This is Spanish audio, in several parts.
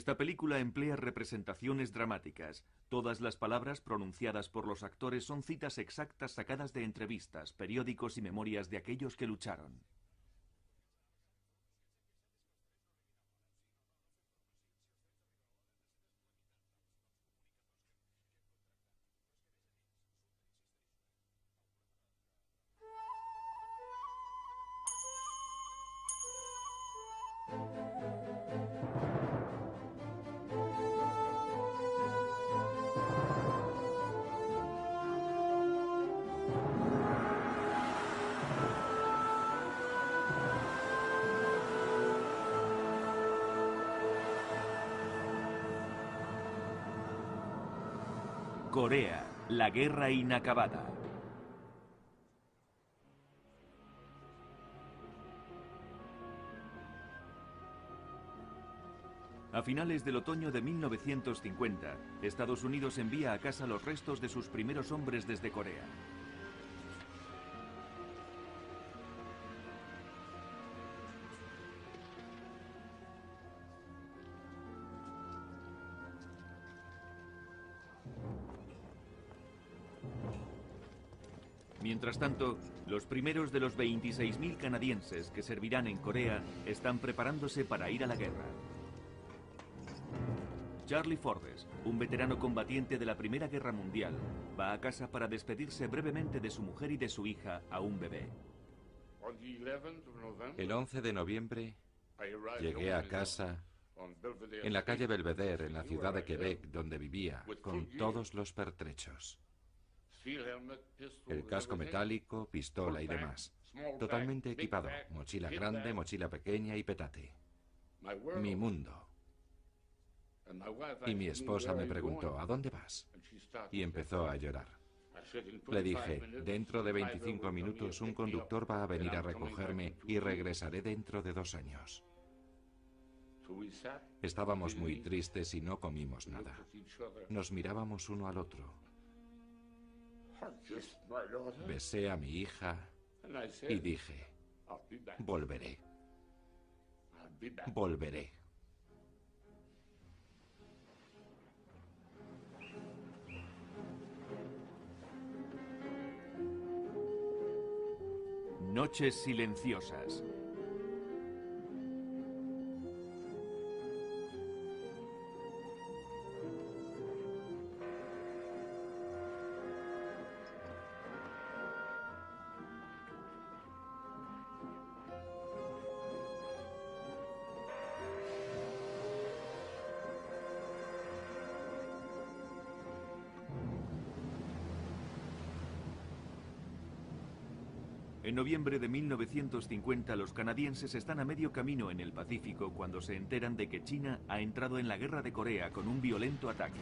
Esta película emplea representaciones dramáticas. Todas las palabras pronunciadas por los actores son citas exactas sacadas de entrevistas, periódicos y memorias de aquellos que lucharon. Corea, la guerra inacabada. A finales del otoño de 1950, Estados Unidos envía a casa los restos de sus primeros hombres desde Corea. Mientras tanto, los primeros de los 26.000 canadienses que servirán en Corea están preparándose para ir a la guerra. Charlie Forbes, un veterano combatiente de la Primera Guerra Mundial, va a casa para despedirse brevemente de su mujer y de su hija, aún bebé. El 11 de noviembre llegué a casa en la calle Belvedere, en la ciudad de Quebec, donde vivía, con todos los pertrechos. El casco metálico, pistola y demás. Totalmente equipado. Mochila grande, mochila pequeña y petate. Mi mundo. Y mi esposa me preguntó, ¿a dónde vas? Y empezó a llorar. Le dije, dentro de 25 minutos un conductor va a venir a recogerme y regresaré dentro de 2 años. Estábamos muy tristes y no comimos nada. Nos mirábamos uno al otro. Besé a mi hija y dije, volveré. Volveré. Noches silenciosas. En noviembre de 1950, los canadienses están a medio camino en el Pacífico cuando se enteran de que China ha entrado en la guerra de Corea con un violento ataque.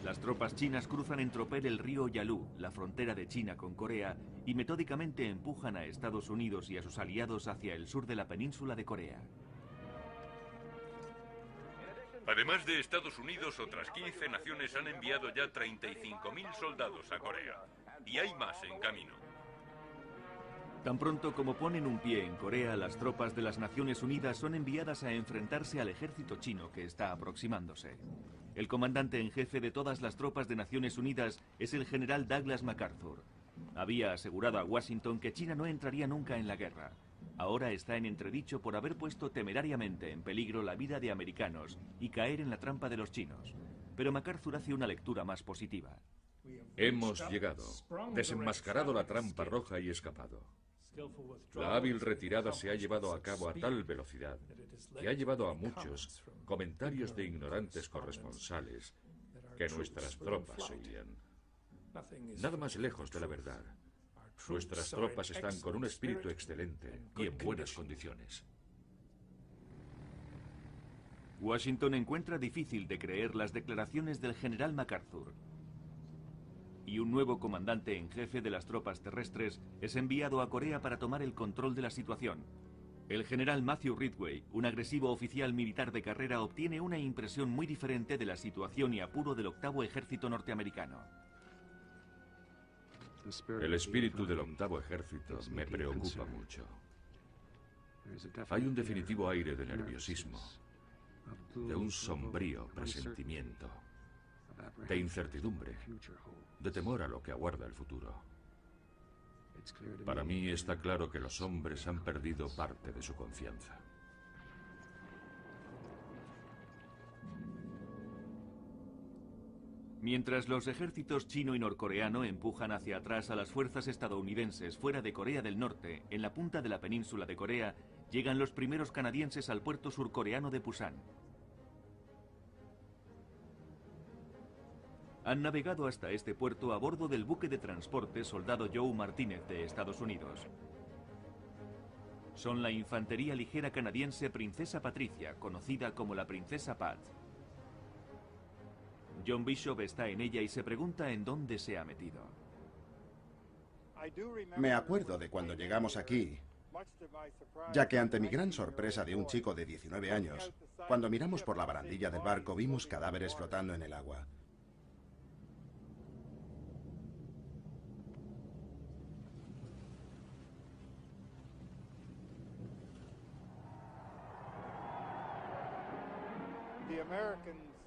Las tropas chinas cruzan en tropel el río Yalu, la frontera de China con Corea, y metódicamente empujan a Estados Unidos y a sus aliados hacia el sur de la península de Corea. Además de Estados Unidos, otras 15 naciones han enviado ya 35.000 soldados a Corea. Y hay más en camino. Tan pronto como ponen un pie en Corea, las tropas de las Naciones Unidas son enviadas a enfrentarse al ejército chino que está aproximándose. El comandante en jefe de todas las tropas de Naciones Unidas es el general Douglas MacArthur. Había asegurado a Washington que China no entraría nunca en la guerra. Ahora está en entredicho por haber puesto temerariamente en peligro la vida de americanos y caer en la trampa de los chinos. Pero MacArthur hace una lectura más positiva. Hemos llegado, desenmascarado la trampa roja y escapado. La hábil retirada se ha llevado a cabo a tal velocidad que ha llevado a muchos comentarios de ignorantes corresponsales que nuestras tropas huían. Nada más lejos de la verdad. Nuestras tropas están con un espíritu excelente y en buenas condiciones. Washington encuentra difícil de creer las declaraciones del general MacArthur. Y un nuevo comandante en jefe de las tropas terrestres es enviado a Corea para tomar el control de la situación. El general Matthew Ridgway, un agresivo oficial militar de carrera, obtiene una impresión muy diferente de la situación y apuro del 8º Ejército norteamericano. El espíritu del 8º Ejército me preocupa mucho. Hay un definitivo aire de nerviosismo, de un sombrío presentimiento, de incertidumbre, de temor a lo que aguarda el futuro. Para mí está claro que los hombres han perdido parte de su confianza. Mientras los ejércitos chino y norcoreano empujan hacia atrás a las fuerzas estadounidenses fuera de Corea del Norte, en la punta de la península de Corea, llegan los primeros canadienses al puerto surcoreano de Pusan. Han navegado hasta este puerto a bordo del buque de transporte Soldado Joe Martínez de Estados Unidos. Son la infantería ligera canadiense Princesa Patricia, conocida como la Princesa Pat. John Bishop está en ella y se pregunta en dónde se ha metido. Me acuerdo de cuando llegamos aquí, ya que ante mi gran sorpresa de un chico de 19 años, cuando miramos por la barandilla del barco vimos cadáveres flotando en el agua.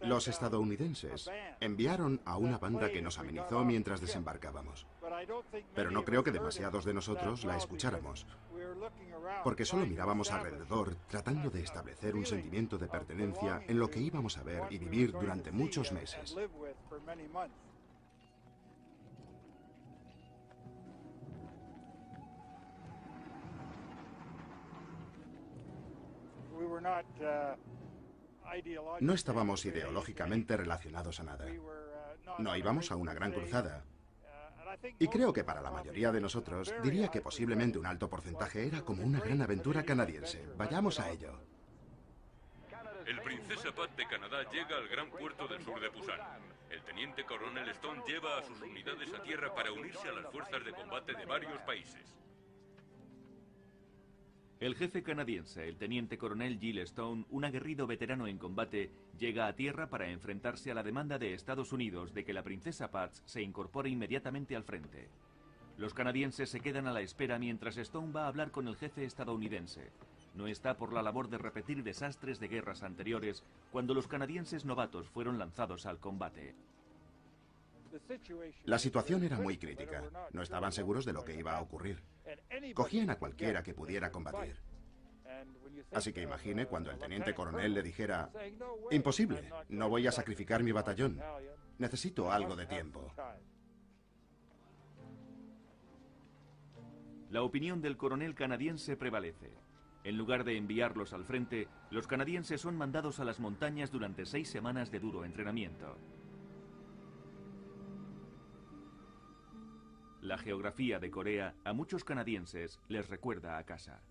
Los estadounidenses enviaron a una banda que nos amenizó mientras desembarcábamos. Pero no creo que demasiados de nosotros la escucháramos, porque solo mirábamos alrededor tratando de establecer un sentimiento de pertenencia en lo que íbamos a ver y vivir durante muchos meses. No estábamos ideológicamente relacionados a nada. No íbamos a una gran cruzada. Y creo que para la mayoría de nosotros, diría que posiblemente un alto porcentaje era como una gran aventura canadiense. Vayamos a ello. El Princesa Pat de Canadá llega al gran puerto del sur de Pusan. El teniente coronel Stone lleva a sus unidades a tierra para unirse a las fuerzas de combate de varios países. El jefe canadiense, el teniente coronel Gill Stone, un aguerrido veterano en combate, llega a tierra para enfrentarse a la demanda de Estados Unidos de que la Princesa Pat se incorpore inmediatamente al frente. Los canadienses se quedan a la espera mientras Stone va a hablar con el jefe estadounidense. No está por la labor de repetir desastres de guerras anteriores cuando los canadienses novatos fueron lanzados al combate. La situación era muy crítica. No estaban seguros de lo que iba a ocurrir. Cogían a cualquiera que pudiera combatir. Así que imagine cuando el teniente coronel le dijera: imposible, no voy a sacrificar mi batallón. Necesito algo de tiempo. La opinión del coronel canadiense prevalece. En lugar de enviarlos al frente, los canadienses son mandados a las montañas durante 6 semanas de duro entrenamiento. La geografía de Corea a muchos canadienses les recuerda a casa.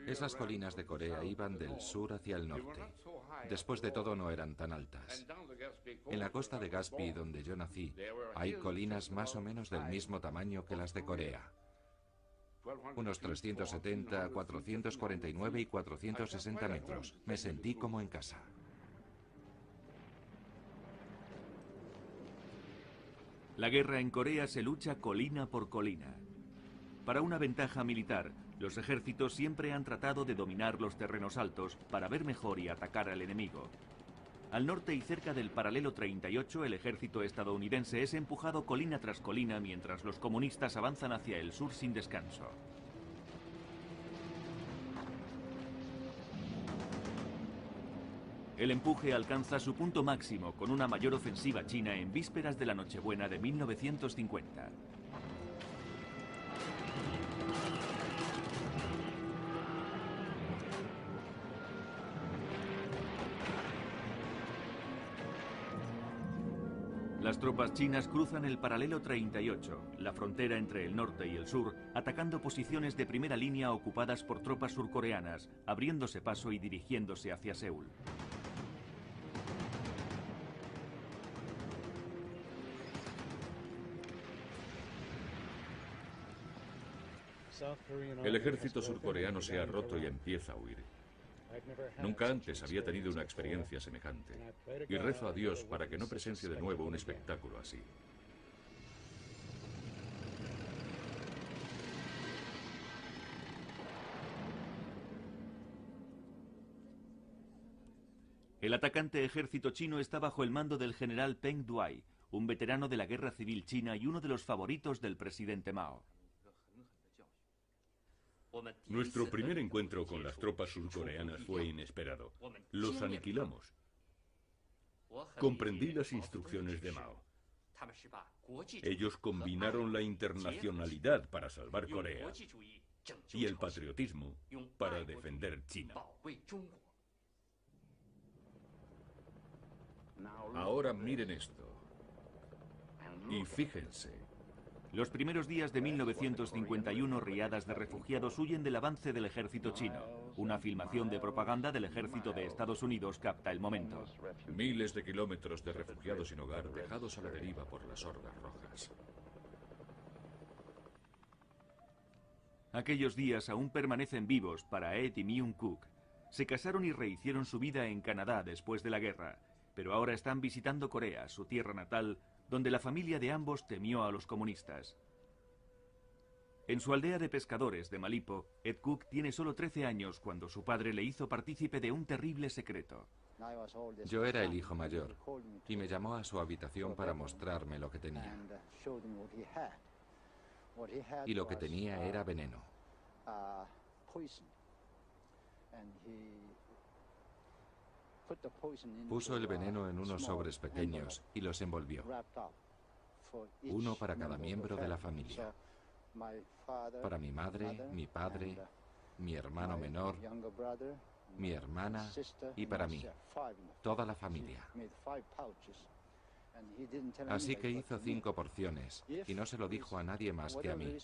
Esas colinas de Corea iban del sur hacia el norte. Después de todo no eran tan altas. En la costa de Gaspi, donde yo nací, hay colinas más o menos del mismo tamaño que las de Corea. Unos 370, 449 y 460 metros. Me sentí como en casa. La guerra en Corea se lucha colina por colina. Para una ventaja militar, los ejércitos siempre han tratado de dominar los terrenos altos para ver mejor y atacar al enemigo. Al norte y cerca del paralelo 38, el ejército estadounidense es empujado colina tras colina mientras los comunistas avanzan hacia el sur sin descanso. El empuje alcanza su punto máximo con una mayor ofensiva china en vísperas de la Nochebuena de 1950. Las tropas chinas cruzan el paralelo 38, la frontera entre el norte y el sur, atacando posiciones de primera línea ocupadas por tropas surcoreanas, abriéndose paso y dirigiéndose hacia Seúl. El ejército surcoreano se ha roto y empieza a huir. Nunca antes había tenido una experiencia semejante, y rezo a Dios para que no presencie de nuevo un espectáculo así. El atacante ejército chino está bajo el mando del general Peng Duai, un veterano de la guerra civil china y uno de los favoritos del presidente Mao. Nuestro primer encuentro con las tropas surcoreanas fue inesperado. Los aniquilamos. Comprendí las instrucciones de Mao. Ellos combinaron la internacionalidad para salvar Corea y el patriotismo para defender China. Ahora miren esto. Y fíjense. Los primeros días de 1951, riadas de refugiados huyen del avance del ejército chino. Una filmación de propaganda del ejército de Estados Unidos capta el momento. Miles de kilómetros de refugiados sin hogar dejados a la deriva por las hordas rojas. Aquellos días aún permanecen vivos para Ed y Myung-Kuk. Se casaron y rehicieron su vida en Canadá después de la guerra, pero ahora están visitando Corea, su tierra natal, donde la familia de ambos temió a los comunistas. En su aldea de pescadores de Malipo, Ed Cook tiene solo 13 años cuando su padre le hizo partícipe de un terrible secreto. Yo era el hijo mayor y me llamó a su habitación para mostrarme lo que tenía. Y lo que tenía era veneno. Puso el veneno en unos sobres pequeños y los envolvió. Uno para cada miembro de la familia. Para mi madre, mi padre, mi hermano menor, mi hermana y para mí. Toda la familia. Así que hizo 5 porciones y no se lo dijo a nadie más que a mí.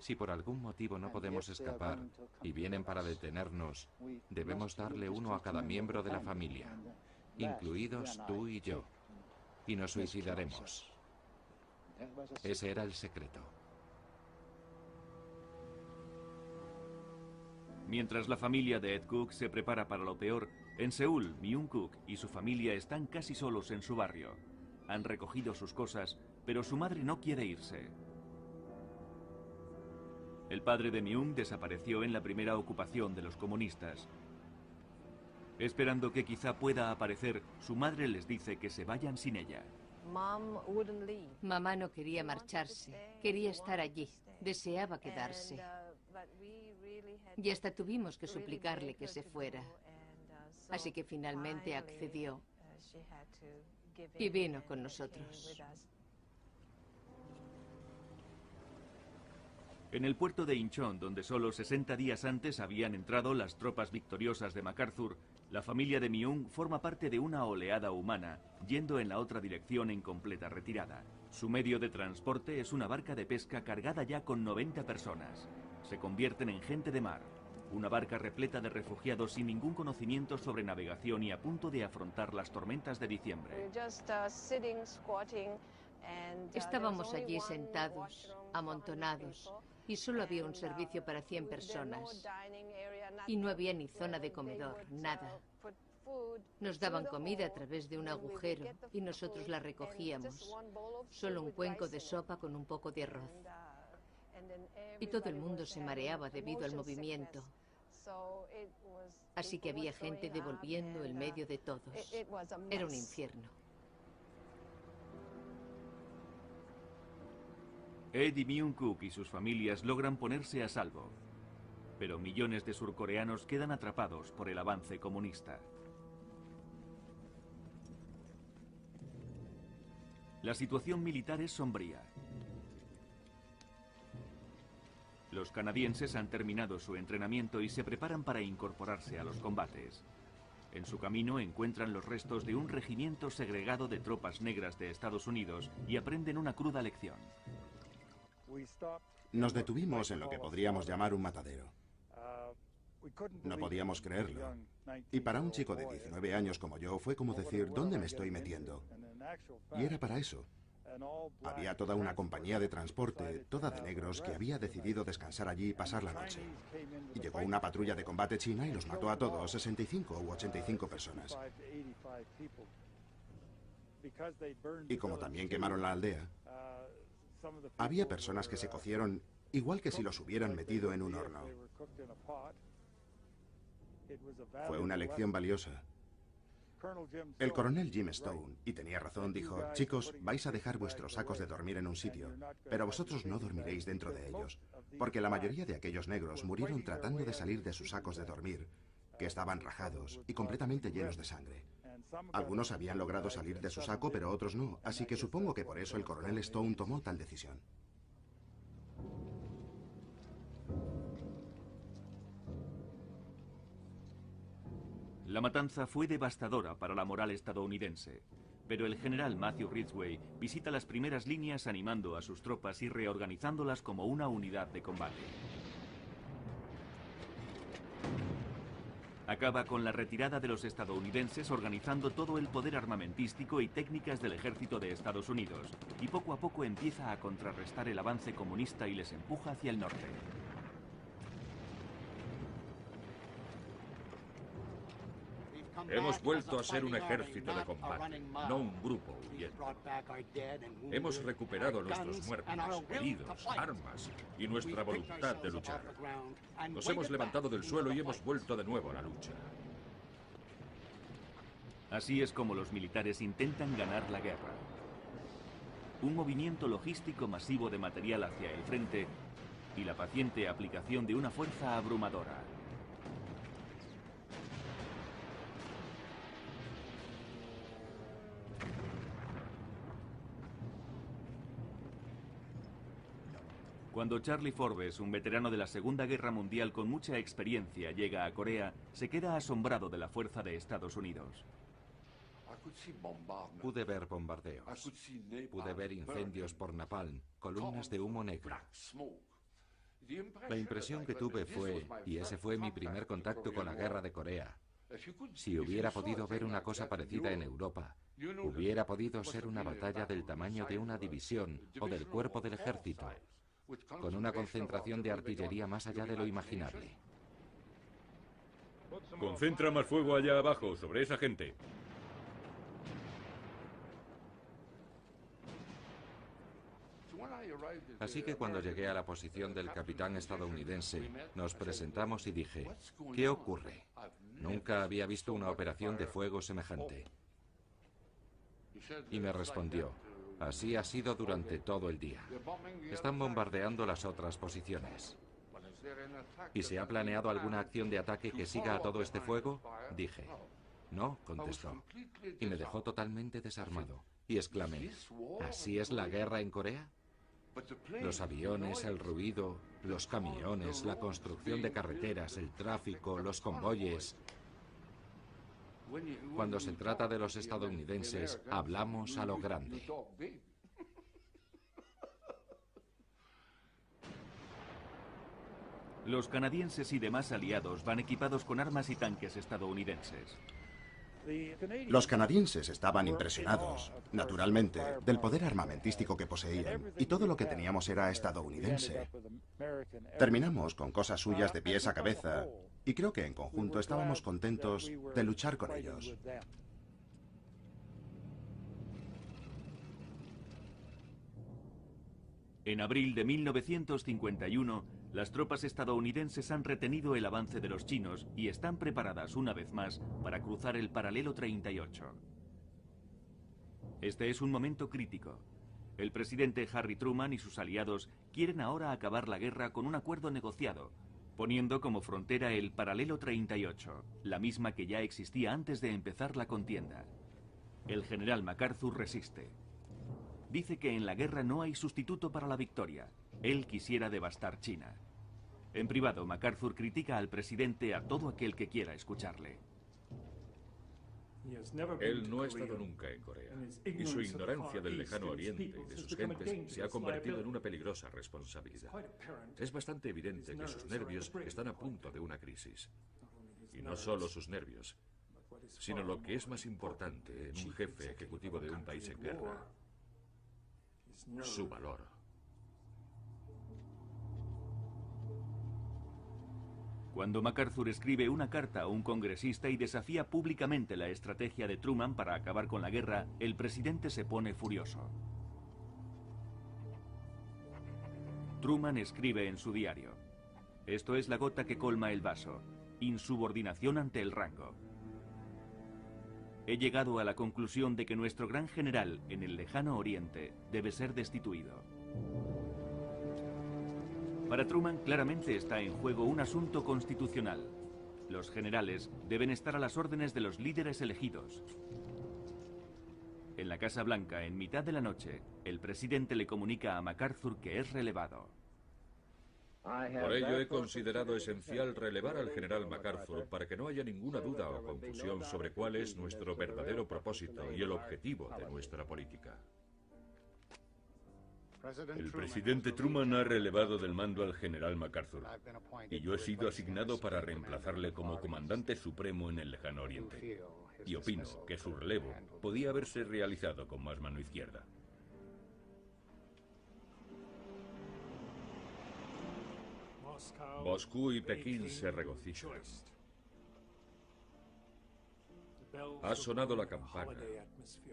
Si por algún motivo no podemos escapar y vienen para detenernos, debemos darle uno a cada miembro de la familia, incluidos tú y yo, y nos suicidaremos. Ese era el secreto. Mientras la familia de Ed Cook se prepara para lo peor, en Seúl, Myung-Kuk y su familia están casi solos en su barrio. Han recogido sus cosas, pero su madre no quiere irse. El padre de Myung desapareció en la primera ocupación de los comunistas. Esperando que quizá pueda aparecer, su madre les dice que se vayan sin ella. Mamá no quería marcharse, quería estar allí, deseaba quedarse. Y hasta tuvimos que suplicarle que se fuera. Así que finalmente accedió y vino con nosotros. En el puerto de Incheon, donde solo 60 días antes habían entrado las tropas victoriosas de MacArthur, la familia de Myung forma parte de una oleada humana, yendo en la otra dirección en completa retirada. Su medio de transporte es una barca de pesca cargada ya con 90 personas. Se convierten en gente de mar. Una barca repleta de refugiados sin ningún conocimiento sobre navegación y a punto de afrontar las tormentas de diciembre. Estábamos allí sentados, amontonados, y solo había un servicio para 100 personas. Y no había ni zona de comedor, nada. Nos daban comida a través de un agujero y nosotros la recogíamos. Solo un cuenco de sopa con un poco de arroz. Y todo el mundo se mareaba debido al movimiento. Así que había gente devolviendo el medio de todos. Era un infierno. Ed y Myung-Kuk y sus familias logran ponerse a salvo. Pero millones de surcoreanos quedan atrapados por el avance comunista. La situación militar es sombría. Los canadienses han terminado su entrenamiento y se preparan para incorporarse a los combates. En su camino encuentran los restos de un regimiento segregado de tropas negras de Estados Unidos y aprenden una cruda lección. Nos detuvimos en lo que podríamos llamar un matadero. No podíamos creerlo. Y para un chico de 19 años como yo fue como decir, ¿dónde me estoy metiendo? Y era para eso. Había toda una compañía de transporte, toda de negros, que había decidido descansar allí y pasar la noche. Y llegó una patrulla de combate china y los mató a todos, 65 u 85 personas. Y como también quemaron la aldea, había personas que se cocieron igual que si los hubieran metido en un horno. Fue una lección valiosa. El coronel Jim Stone, y tenía razón, dijo: chicos, vais a dejar vuestros sacos de dormir en un sitio, pero vosotros no dormiréis dentro de ellos, porque la mayoría de aquellos negros murieron tratando de salir de sus sacos de dormir, que estaban rajados y completamente llenos de sangre. Algunos habían logrado salir de su saco, pero otros no, así que supongo que por eso el coronel Stone tomó tal decisión. La matanza fue devastadora para la moral estadounidense, pero el general Matthew Ridgway visita las primeras líneas animando a sus tropas y reorganizándolas como una unidad de combate. Acaba con la retirada de los estadounidenses organizando todo el poder armamentístico y técnicas del ejército de Estados Unidos, y poco a poco empieza a contrarrestar el avance comunista y les empuja hacia el norte. Hemos vuelto a ser un ejército de combate, no un grupo huyendo. Hemos recuperado nuestros muertos, heridos, armas y nuestra voluntad de luchar. Nos hemos levantado del suelo y hemos vuelto de nuevo a la lucha. Así es como los militares intentan ganar la guerra. Un movimiento logístico masivo de material hacia el frente y la paciente aplicación de una fuerza abrumadora. Cuando Charlie Forbes, un veterano de la Segunda Guerra Mundial con mucha experiencia, llega a Corea, se queda asombrado de la fuerza de Estados Unidos. Pude ver bombardeos, pude ver incendios por napalm, columnas de humo negro. La impresión que tuve fue, y ese fue mi primer contacto con la guerra de Corea, si hubiera podido ver una cosa parecida en Europa, hubiera podido ser una batalla del tamaño de una división o del cuerpo del ejército, con una concentración de artillería más allá de lo imaginable. Concentra más fuego allá abajo, sobre esa gente. Así que cuando llegué a la posición del capitán estadounidense, nos presentamos y dije: ¿qué ocurre? Nunca había visto una operación de fuego semejante. Y me respondió: así ha sido durante todo el día. Están bombardeando las otras posiciones. ¿Y se ha planeado alguna acción de ataque que siga a todo este fuego? Dije: no, contestó. Y me dejó totalmente desarmado. Y exclamé: ¿así es la guerra en Corea? Los aviones, el ruido, los camiones, la construcción de carreteras, el tráfico, los convoyes. Cuando se trata de los estadounidenses, hablamos a lo grande. Los canadienses y demás aliados van equipados con armas y tanques estadounidenses. Los canadienses estaban impresionados, naturalmente, del poder armamentístico que poseían, y todo lo que teníamos era estadounidense. Terminamos con cosas suyas de pies a cabeza, y creo que en conjunto estábamos contentos de luchar con ellos. En abril de 1951, las tropas estadounidenses han retenido el avance de los chinos y están preparadas una vez más para cruzar el paralelo 38. Este es un momento crítico. El presidente Harry Truman y sus aliados quieren ahora acabar la guerra con un acuerdo negociado, poniendo como frontera el paralelo 38, la misma que ya existía antes de empezar la contienda. El general MacArthur resiste. Dice que en la guerra no hay sustituto para la victoria. Él quisiera devastar China. En privado, MacArthur critica al presidente a todo aquel que quiera escucharle. Él no ha estado nunca en Corea, y su ignorancia del lejano oriente y de sus gentes se ha convertido en una peligrosa responsabilidad. Es bastante evidente que sus nervios están a punto de una crisis. Y no solo sus nervios, sino lo que es más importante en un jefe ejecutivo de un país en guerra: su valor. Cuando MacArthur escribe una carta a un congresista y desafía públicamente la estrategia de Truman para acabar con la guerra, el presidente se pone furioso. Truman escribe en su diario: esto es la gota que colma el vaso, insubordinación ante el rango. he llegado a la conclusión de que nuestro gran general en el lejano oriente debe ser destituido. Para Truman claramente está en juego un asunto constitucional. Los generales deben estar a las órdenes de los líderes elegidos. En la Casa Blanca, en mitad de la noche, el presidente le comunica a MacArthur que es relevado. Por ello he considerado esencial relevar al general MacArthur para que no haya ninguna duda o confusión sobre cuál es nuestro verdadero propósito y el objetivo de nuestra política. El presidente Truman ha relevado del mando al general MacArthur y yo he sido asignado para reemplazarle como comandante supremo en el lejano oriente. Y opino que su relevo podía haberse realizado con más mano izquierda. Moscú y Pekín se regocijan. Ha sonado la campana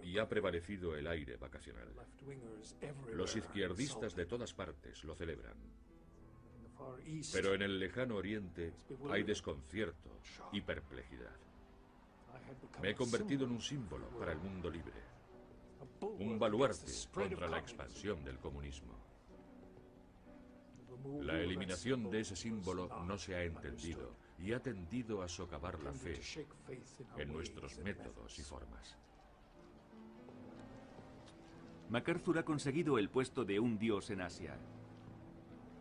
y ha prevalecido el aire vacacional. Los izquierdistas de todas partes lo celebran. Pero en el lejano oriente hay desconcierto y perplejidad. Me he convertido en un símbolo para el mundo libre. Un baluarte contra la expansión del comunismo. La eliminación de ese símbolo no se ha entendido y ha tendido a socavar la fe en nuestros métodos y formas. MacArthur ha conseguido el puesto de un dios en Asia.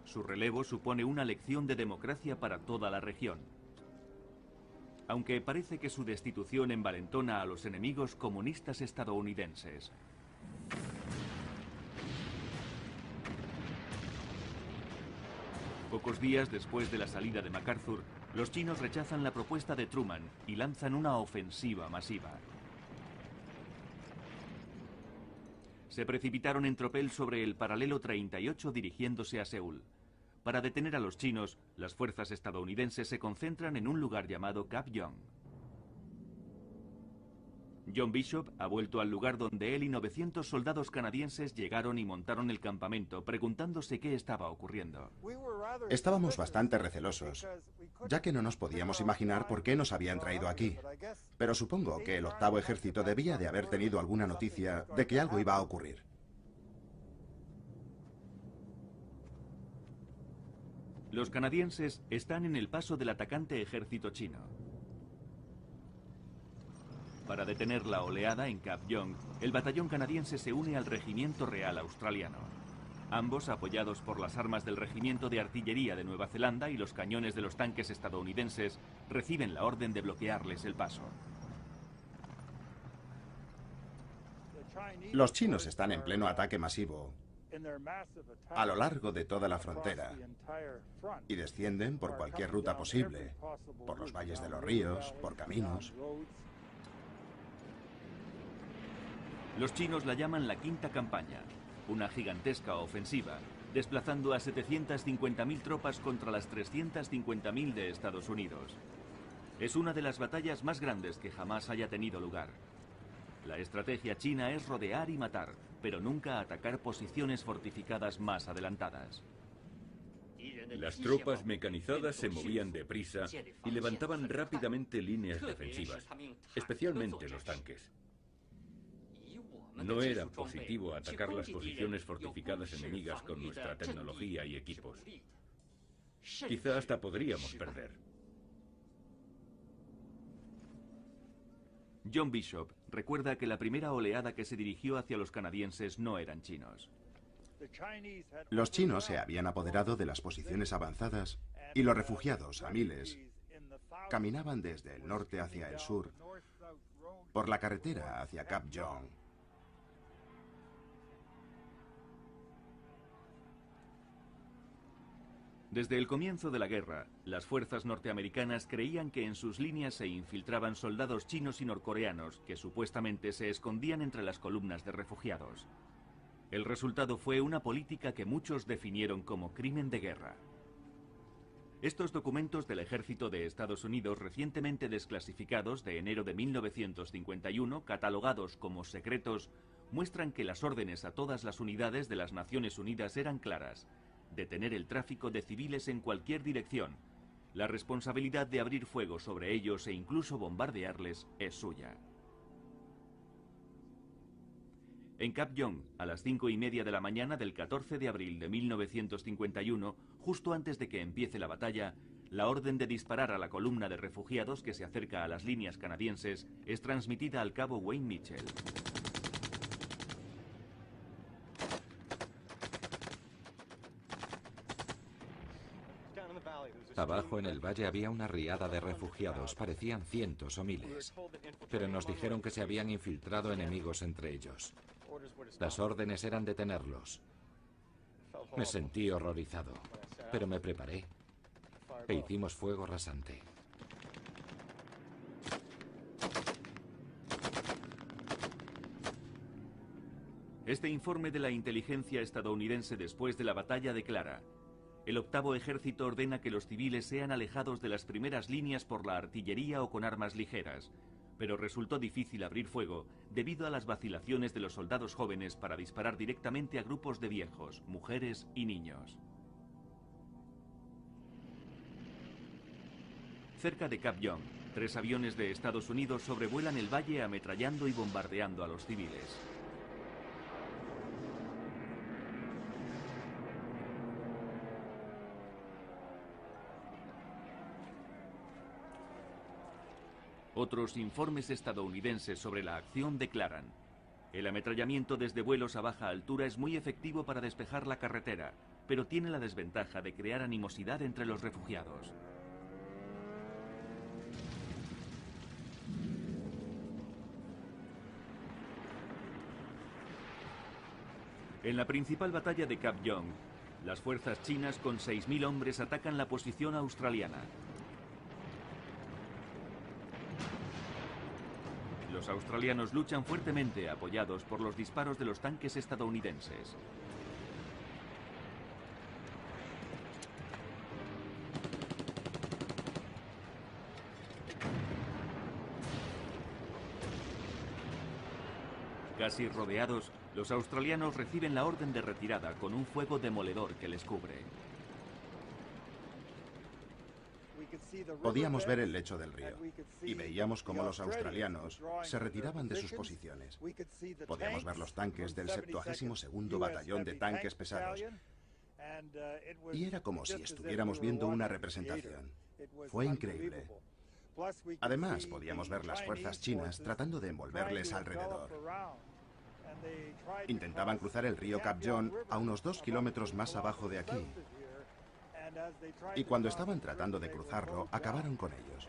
Su relevo supone una lección de democracia para toda la región. Aunque parece que su destitución envalentona a los enemigos comunistas estadounidenses. Pocos días después de la salida de MacArthur, los chinos rechazan la propuesta de Truman y lanzan una ofensiva masiva. Se precipitaron en tropel sobre el paralelo 38 dirigiéndose a Seúl. Para detener a los chinos, las fuerzas estadounidenses se concentran en un lugar llamado Gap Yeong. John Bishop ha vuelto al lugar donde él y 900 soldados canadienses llegaron y montaron el campamento, preguntándose qué estaba ocurriendo. Estábamos bastante recelosos, ya que no nos podíamos imaginar por qué nos habían traído aquí. Pero supongo que el 8º ejército debía de haber tenido alguna noticia de que algo iba a ocurrir. Los canadienses están en el paso del atacante ejército chino. Para detener la oleada en Gap Yeong, el batallón canadiense se une al Regimiento Real Australiano. Ambos, apoyados por las armas del Regimiento de Artillería de Nueva Zelanda y los cañones de los tanques estadounidenses, reciben la orden de bloquearles el paso. Los chinos están en pleno ataque masivo a lo largo de toda la frontera y descienden por cualquier ruta posible, por los valles de los ríos, por caminos. Los chinos la llaman la Quinta Campaña, una gigantesca ofensiva, desplazando a 750.000 tropas contra las 350.000 de Estados Unidos. Es una de las batallas más grandes que jamás haya tenido lugar. La estrategia china es rodear y matar, pero nunca atacar posiciones fortificadas más adelantadas. Las tropas mecanizadas se movían deprisa y levantaban rápidamente líneas defensivas, especialmente los tanques. No era positivo atacar las posiciones fortificadas enemigas con nuestra tecnología y equipos. Quizá hasta podríamos perder. John Bishop recuerda que la primera oleada que se dirigió hacia los canadienses no eran chinos. Los chinos se habían apoderado de las posiciones avanzadas y los refugiados, a miles, caminaban desde el norte hacia el sur, por la carretera hacia Gap Yeong. Desde el comienzo de la guerra, las fuerzas norteamericanas creían que en sus líneas se infiltraban soldados chinos y norcoreanos que supuestamente se escondían entre las columnas de refugiados. El resultado fue una política que muchos definieron como crimen de guerra. Estos documentos del ejército de Estados Unidos recientemente desclasificados de enero de 1951, catalogados como secretos, muestran que las órdenes a todas las unidades de las Naciones Unidas eran claras: detener el tráfico de civiles en cualquier dirección. La responsabilidad de abrir fuego sobre ellos e incluso bombardearles es suya. En Cap Young, a las 5:30 de la mañana del 14 de abril de 1951, justo antes de que empiece la batalla, la orden de disparar a la columna de refugiados que se acerca a las líneas canadienses es transmitida al cabo Wayne Mitchell. Abajo en el valle había una riada de refugiados, parecían cientos o miles, pero nos dijeron que se habían infiltrado enemigos entre ellos. Las órdenes eran detenerlos. Me sentí horrorizado, pero me preparé e hicimos fuego rasante. Este informe de la inteligencia estadounidense después de la batalla declara: el octavo ejército ordena que los civiles sean alejados de las primeras líneas por la artillería o con armas ligeras, pero resultó difícil abrir fuego debido a las vacilaciones de los soldados jóvenes para disparar directamente a grupos de viejos, mujeres y niños. Cerca de Cap Young, 3 aviones de Estados Unidos sobrevuelan el valle ametrallando y bombardeando a los civiles. Otros informes estadounidenses sobre la acción declaran: el ametrallamiento desde vuelos a baja altura es muy efectivo para despejar la carretera, pero tiene la desventaja de crear animosidad entre los refugiados. En la principal batalla de Cap Young, las fuerzas chinas con 6.000 hombres atacan la posición australiana. Los australianos luchan fuertemente apoyados por los disparos de los tanques estadounidenses. Casi rodeados, los australianos reciben la orden de retirada con un fuego demoledor que les cubre. Podíamos ver el lecho del río y veíamos cómo los australianos se retiraban de sus posiciones. Podíamos ver los tanques del 72º Batallón de Tanques Pesados y era como si estuviéramos viendo una representación. Fue increíble. Además, podíamos ver las fuerzas chinas tratando de envolverles alrededor. Intentaban cruzar el río Cap Young a unos 2 kilómetros más abajo de aquí. Y cuando estaban tratando de cruzarlo, acabaron con ellos.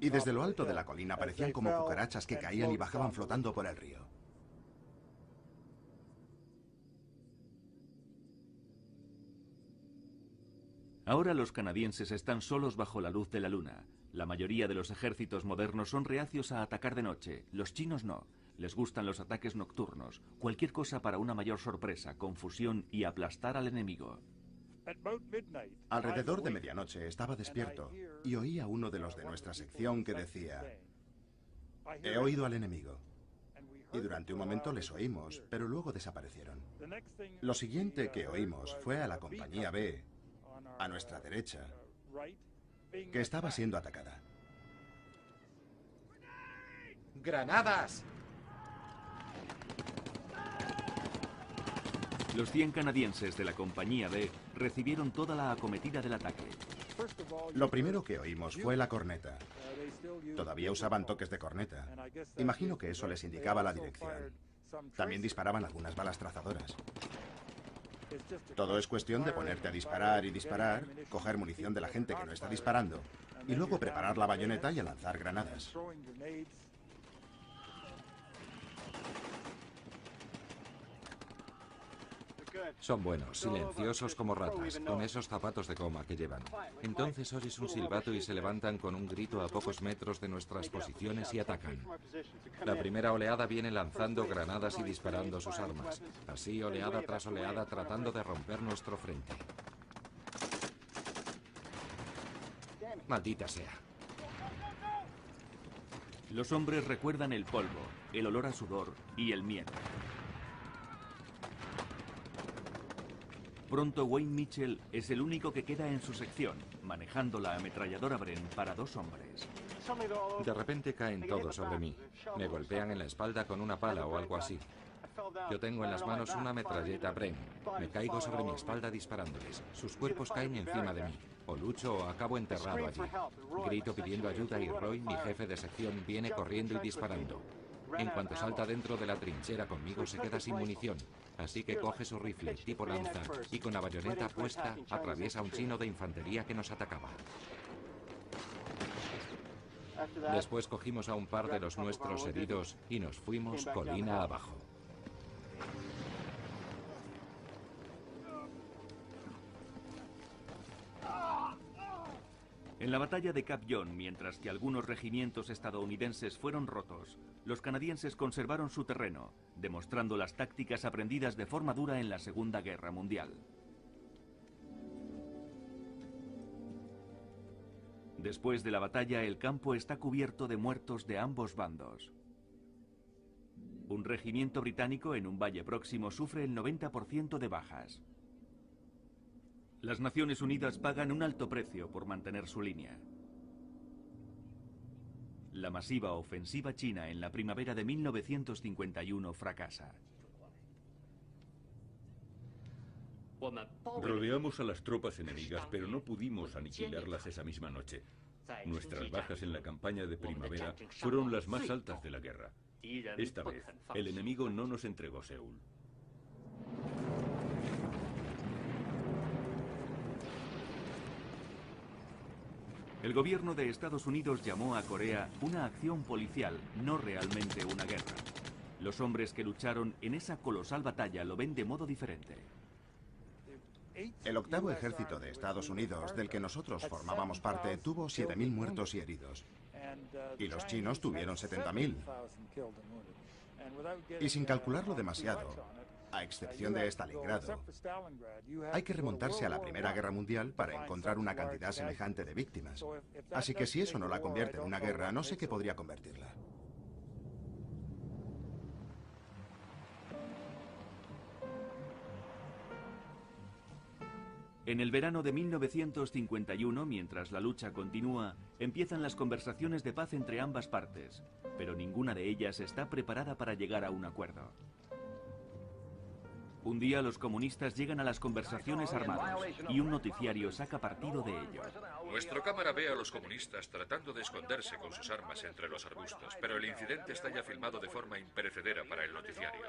Y desde lo alto de la colina parecían como cucarachas que caían y bajaban flotando por el río. Ahora los canadienses están solos bajo la luz de la luna. La mayoría de los ejércitos modernos son reacios a atacar de noche. Los chinos no. Les gustan los ataques nocturnos. Cualquier cosa para una mayor sorpresa, confusión y aplastar al enemigo. Alrededor de medianoche estaba despierto y oí a uno de los de nuestra sección que decía: he oído al enemigo. Y durante un momento les oímos, pero luego desaparecieron. Lo siguiente que oímos fue a la compañía B, a nuestra derecha, que estaba siendo atacada. ¡Granadas! Los 100 canadienses de la compañía B recibieron toda la acometida del ataque. Lo primero que oímos fue la corneta. Todavía usaban toques de corneta. Imagino que eso les indicaba la dirección. También disparaban algunas balas trazadoras. Todo es cuestión de ponerte a disparar y disparar, coger munición de la gente que no está disparando, y luego preparar la bayoneta y a lanzar granadas. Son buenos, silenciosos como ratas, con esos zapatos de goma que llevan. Entonces oyes un silbato y se levantan con un grito a pocos metros de nuestras posiciones y atacan. La primera oleada viene lanzando granadas y disparando sus armas. Así, oleada tras oleada, tratando de romper nuestro frente. Maldita sea. Los hombres recuerdan el polvo, el olor a sudor y el miedo. Pronto Wayne Mitchell es el único que queda en su sección, manejando la ametralladora Bren para 2 hombres. De repente caen todos sobre mí. Me golpean en la espalda con una pala o algo así. Yo tengo en las manos una metralleta Bren. Me caigo sobre mi espalda disparándoles. Sus cuerpos caen encima de mí. O lucho o acabo enterrado allí. Grito pidiendo ayuda y Roy, mi jefe de sección, viene corriendo y disparando. En cuanto salta dentro de la trinchera conmigo se queda sin munición. Así que coge su rifle tipo lanza y con la bayoneta puesta atraviesa a un chino de infantería que nos atacaba. Después cogimos a un par de los nuestros heridos y nos fuimos colina abajo. En la batalla de Cap John, mientras que algunos regimientos estadounidenses fueron rotos, los canadienses conservaron su terreno, demostrando las tácticas aprendidas de forma dura en la Segunda Guerra Mundial. Después de la batalla, el campo está cubierto de muertos de ambos bandos. Un regimiento británico en un valle próximo sufre el 90% de bajas. Las Naciones Unidas pagan un alto precio por mantener su línea. La masiva ofensiva china en la primavera de 1951 fracasa. Rodeamos a las tropas enemigas, pero no pudimos aniquilarlas esa misma noche. Nuestras bajas en la campaña de primavera fueron las más altas de la guerra. Esta vez, el enemigo no nos entregó Seúl. El gobierno de Estados Unidos llamó a Corea una acción policial, no realmente una guerra. Los hombres que lucharon en esa colosal batalla lo ven de modo diferente. El octavo ejército de Estados Unidos, del que nosotros formábamos parte, tuvo 7.000 muertos y heridos. Y los chinos tuvieron 70.000. Y sin calcularlo demasiado, a excepción de Stalingrado, hay que remontarse a la Primera Guerra Mundial para encontrar una cantidad semejante de víctimas. Así que si eso no la convierte en una guerra, no sé qué podría convertirla. En el verano de 1951, mientras la lucha continúa, empiezan las conversaciones de paz entre ambas partes, pero ninguna de ellas está preparada para llegar a un acuerdo. Un día los comunistas llegan a las conversaciones armados y un noticiario saca partido de ello. Nuestro cámara ve a los comunistas tratando de esconderse con sus armas entre los arbustos, pero el incidente está ya filmado de forma imperecedera para el noticiario.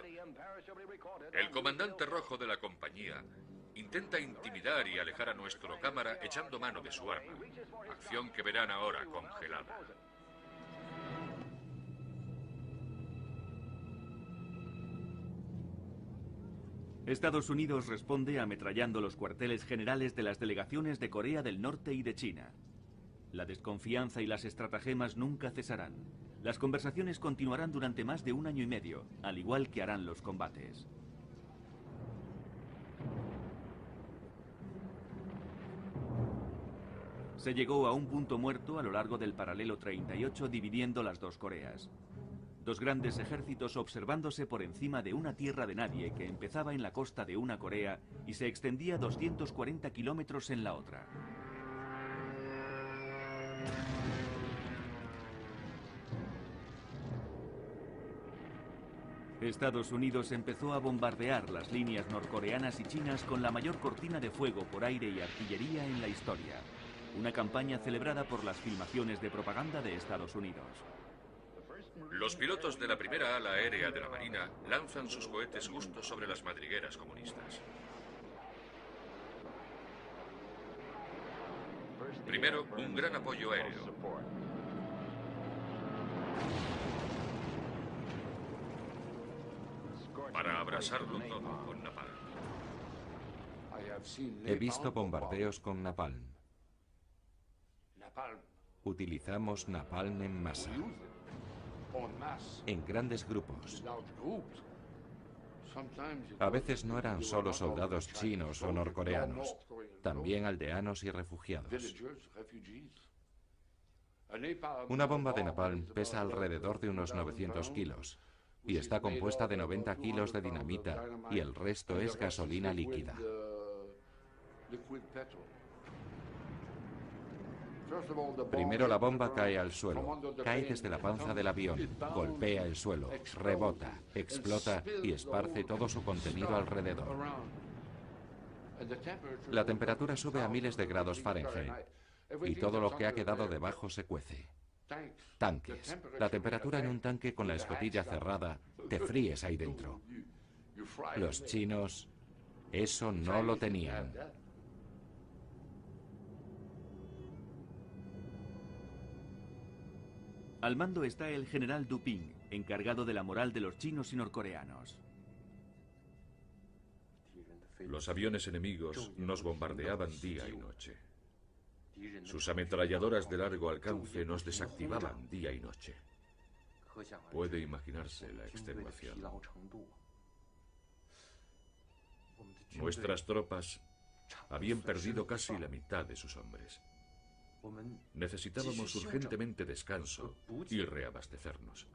El comandante rojo de la compañía intenta intimidar y alejar a nuestro cámara echando mano de su arma, acción que verán ahora congelada. Estados Unidos responde ametrallando los cuarteles generales de las delegaciones de Corea del Norte y de China. La desconfianza y las estratagemas nunca cesarán. Las conversaciones continuarán durante más de 1 año y medio, al igual que harán los combates. Se llegó a un punto muerto a lo largo del paralelo 38 dividiendo las dos Coreas. Dos grandes ejércitos observándose por encima de una tierra de nadie que empezaba en la costa de una Corea y se extendía 240 kilómetros en la otra. Estados Unidos empezó a bombardear las líneas norcoreanas y chinas con la mayor cortina de fuego por aire y artillería en la historia. Una campaña celebrada por las filmaciones de propaganda de Estados Unidos. Los pilotos de la primera ala aérea de la Marina lanzan sus cohetes justo sobre las madrigueras comunistas. Primero, un gran apoyo aéreo. Para abrasarlo todo con napalm. He visto bombardeos con napalm. Utilizamos napalm en masa. En grandes grupos. A veces no eran solo soldados chinos o norcoreanos, también aldeanos y refugiados. Una bomba de napalm pesa alrededor de unos 900 kilos y está compuesta de 90 kilos de dinamita y el resto es gasolina líquida. Primero la bomba cae al suelo, cae desde la panza del avión, golpea el suelo, rebota, explota y esparce todo su contenido alrededor. La temperatura sube a miles de grados Fahrenheit y todo lo que ha quedado debajo se cuece. Tanques. La temperatura en un tanque con la escotilla cerrada, te fríes ahí dentro. Los chinos eso no lo tenían. Al mando está el general Duping, encargado de la moral de los chinos y norcoreanos. Los aviones enemigos nos bombardeaban día y noche. Sus ametralladoras de largo alcance nos desactivaban día y noche. Puede imaginarse la extenuación. Nuestras tropas habían perdido casi la mitad de sus hombres. Necesitábamos urgentemente descanso y reabastecernos.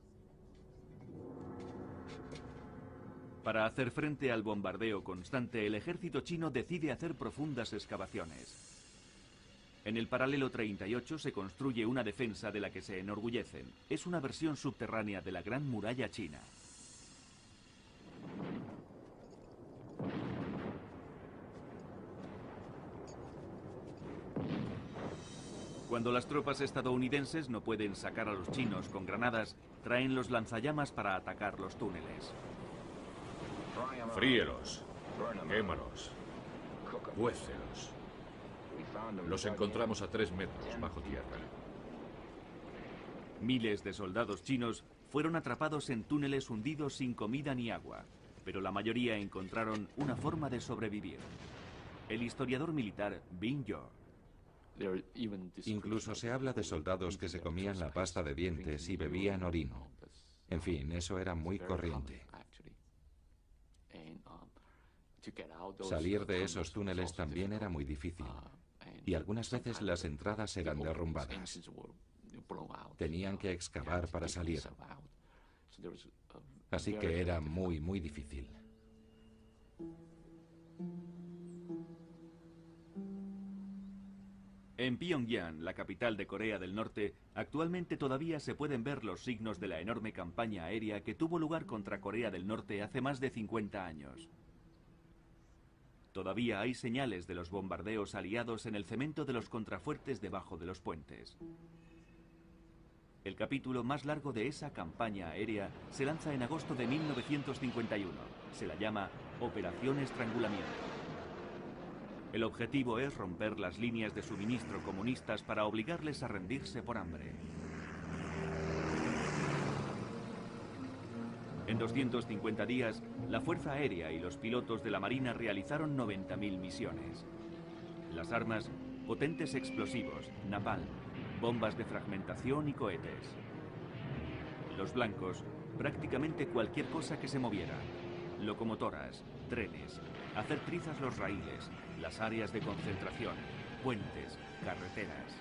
Para hacer frente al bombardeo constante, el ejército chino decide hacer profundas excavaciones. En el paralelo 38 se construye una defensa de la que se enorgullecen. Es una versión subterránea de la Gran Muralla China. Cuando las tropas estadounidenses no pueden sacar a los chinos con granadas, traen los lanzallamas para atacar los túneles. Fríelos, quémalos, cuécelos. Los encontramos a 3 metros bajo tierra. Miles de soldados chinos fueron atrapados en túneles hundidos sin comida ni agua, pero la mayoría encontraron una forma de sobrevivir. El historiador militar Bing Yo. Incluso se habla de soldados que se comían la pasta de dientes y bebían orina. En fin, eso era muy corriente. Salir de esos túneles también era muy difícil, y algunas veces las entradas eran derrumbadas. Tenían que excavar para salir. Así que era muy, muy difícil. En Pyongyang, la capital de Corea del Norte, actualmente todavía se pueden ver los signos de la enorme campaña aérea que tuvo lugar contra Corea del Norte hace más de 50 años. Todavía hay señales de los bombardeos aliados en el cemento de los contrafuertes debajo de los puentes. El capítulo más largo de esa campaña aérea se lanza en agosto de 1951. Se la llama Operación Estrangulamiento. El objetivo es romper las líneas de suministro comunistas para obligarles a rendirse por hambre. En 250 días, la Fuerza Aérea y los pilotos de la Marina realizaron 90.000 misiones. Las armas, potentes explosivos, napalm, bombas de fragmentación y cohetes. Los blancos, prácticamente cualquier cosa que se moviera. Locomotoras, trenes, hacer trizas los raíles, las áreas de concentración, puentes, carreteras.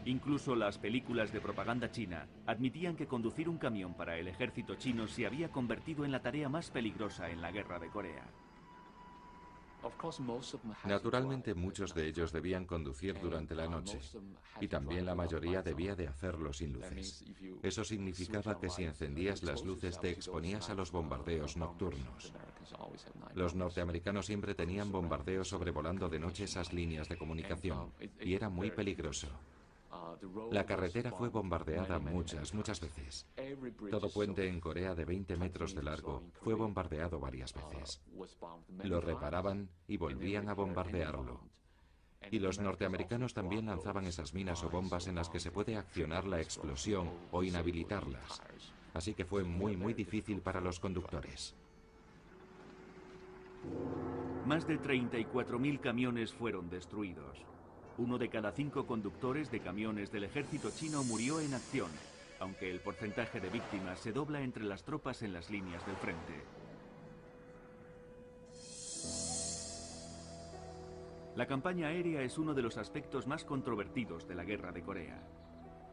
Incluso las películas de propaganda china admitían que conducir un camión para el ejército chino se había convertido en la tarea más peligrosa en la guerra de Corea. Naturalmente muchos de ellos debían conducir durante la noche y también la mayoría debía de hacerlo sin luces. Eso significaba que si encendías las luces te exponías a los bombardeos nocturnos. Los norteamericanos siempre tenían bombardeos sobrevolando de noche esas líneas de comunicación y era muy peligroso. La carretera fue bombardeada muchas veces. Todo puente en Corea de 20 metros de largo fue bombardeado varias veces. Lo reparaban y volvían a bombardearlo. Y los norteamericanos también lanzaban esas minas o bombas en las que se puede accionar la explosión o inhabilitarlas. Así que fue muy difícil para los conductores. Más de 34.000 camiones fueron destruidos. 1 de cada 5 conductores de camiones del ejército chino murió en acción, aunque el porcentaje de víctimas se dobla entre las tropas en las líneas del frente. La campaña aérea es uno de los aspectos más controvertidos de la guerra de Corea.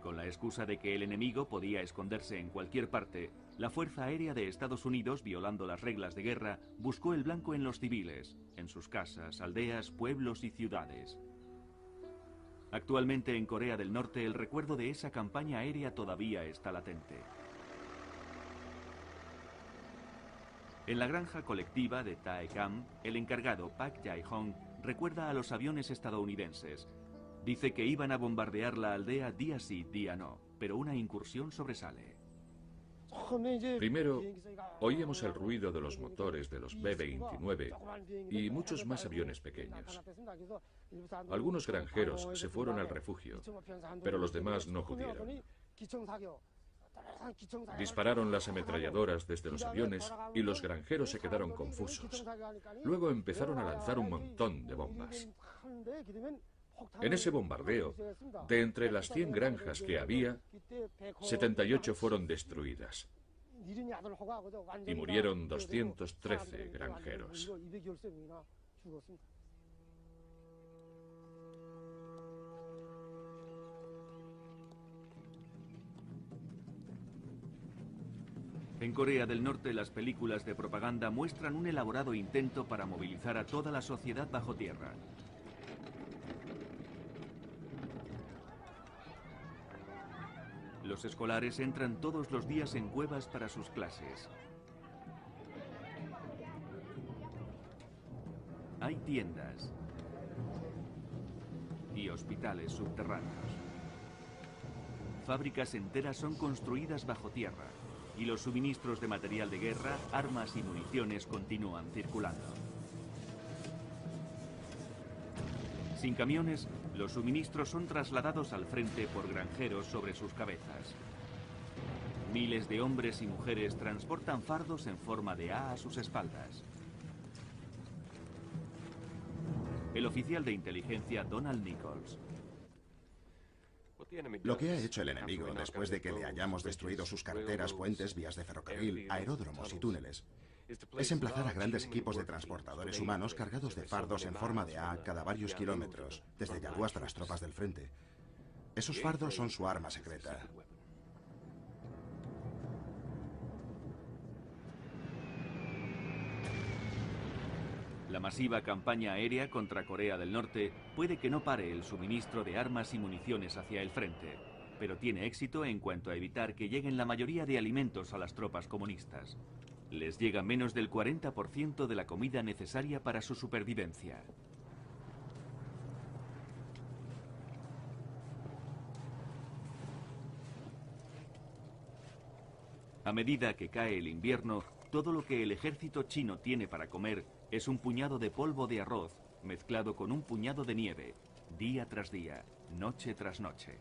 Con la excusa de que el enemigo podía esconderse en cualquier parte, la Fuerza Aérea de Estados Unidos, violando las reglas de guerra, buscó el blanco en los civiles, en sus casas, aldeas, pueblos y ciudades. Actualmente en Corea del Norte el recuerdo de esa campaña aérea todavía está latente. En la granja colectiva de Taekam, el encargado Park Jae-hong recuerda a los aviones estadounidenses. Dice que iban a bombardear la aldea día sí, día no, pero una incursión sobresale. Primero, oíamos el ruido de los motores de los B-29 y muchos más aviones pequeños. Algunos granjeros se fueron al refugio, pero los demás no pudieron. Dispararon las ametralladoras desde los aviones y los granjeros se quedaron confusos. Luego empezaron a lanzar un montón de bombas. En ese bombardeo, de entre las 100 granjas que había, 78 fueron destruidas y murieron 213 granjeros. En Corea del Norte, las películas de propaganda muestran un elaborado intento para movilizar a toda la sociedad bajo tierra. Los escolares entran todos los días en cuevas para sus clases. Hay tiendas y hospitales subterráneos. Fábricas enteras son construidas bajo tierra y los suministros de material de guerra, armas y municiones continúan circulando. Sin camiones, los suministros son trasladados al frente por granjeros sobre sus cabezas. Miles de hombres y mujeres transportan fardos en forma de A sus espaldas. El oficial de inteligencia Donald Nichols. Lo que ha hecho el enemigo después de que le hayamos destruido sus carreteras, puentes, vías de ferrocarril, aeródromos y túneles, es emplazar a grandes equipos de transportadores humanos cargados de fardos en forma de A cada varios kilómetros, desde Yalu hasta las tropas del frente. Esos fardos son su arma secreta. La masiva campaña aérea contra Corea del Norte puede que no pare el suministro de armas y municiones hacia el frente, pero tiene éxito en cuanto a evitar que lleguen la mayoría de alimentos a las tropas comunistas. Les llega menos del 40% de la comida necesaria para su supervivencia. A medida que cae el invierno, todo lo que el ejército chino tiene para comer es un puñado de polvo de arroz mezclado con un puñado de nieve, día tras día, noche tras noche.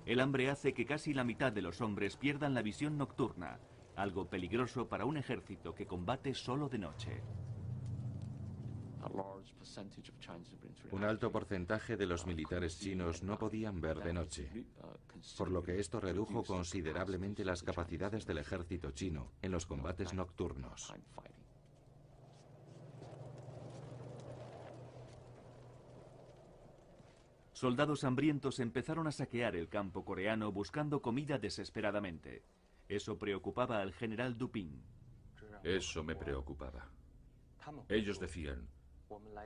El hambre hace que casi la mitad de los hombres pierdan la visión nocturna, algo peligroso para un ejército que combate solo de noche. Un alto porcentaje de los militares chinos no podían ver de noche, por lo que esto redujo considerablemente las capacidades del ejército chino en los combates nocturnos. Soldados hambrientos empezaron a saquear el campo coreano buscando comida desesperadamente. Eso preocupaba al general Dupin. Eso me preocupaba. Ellos decían,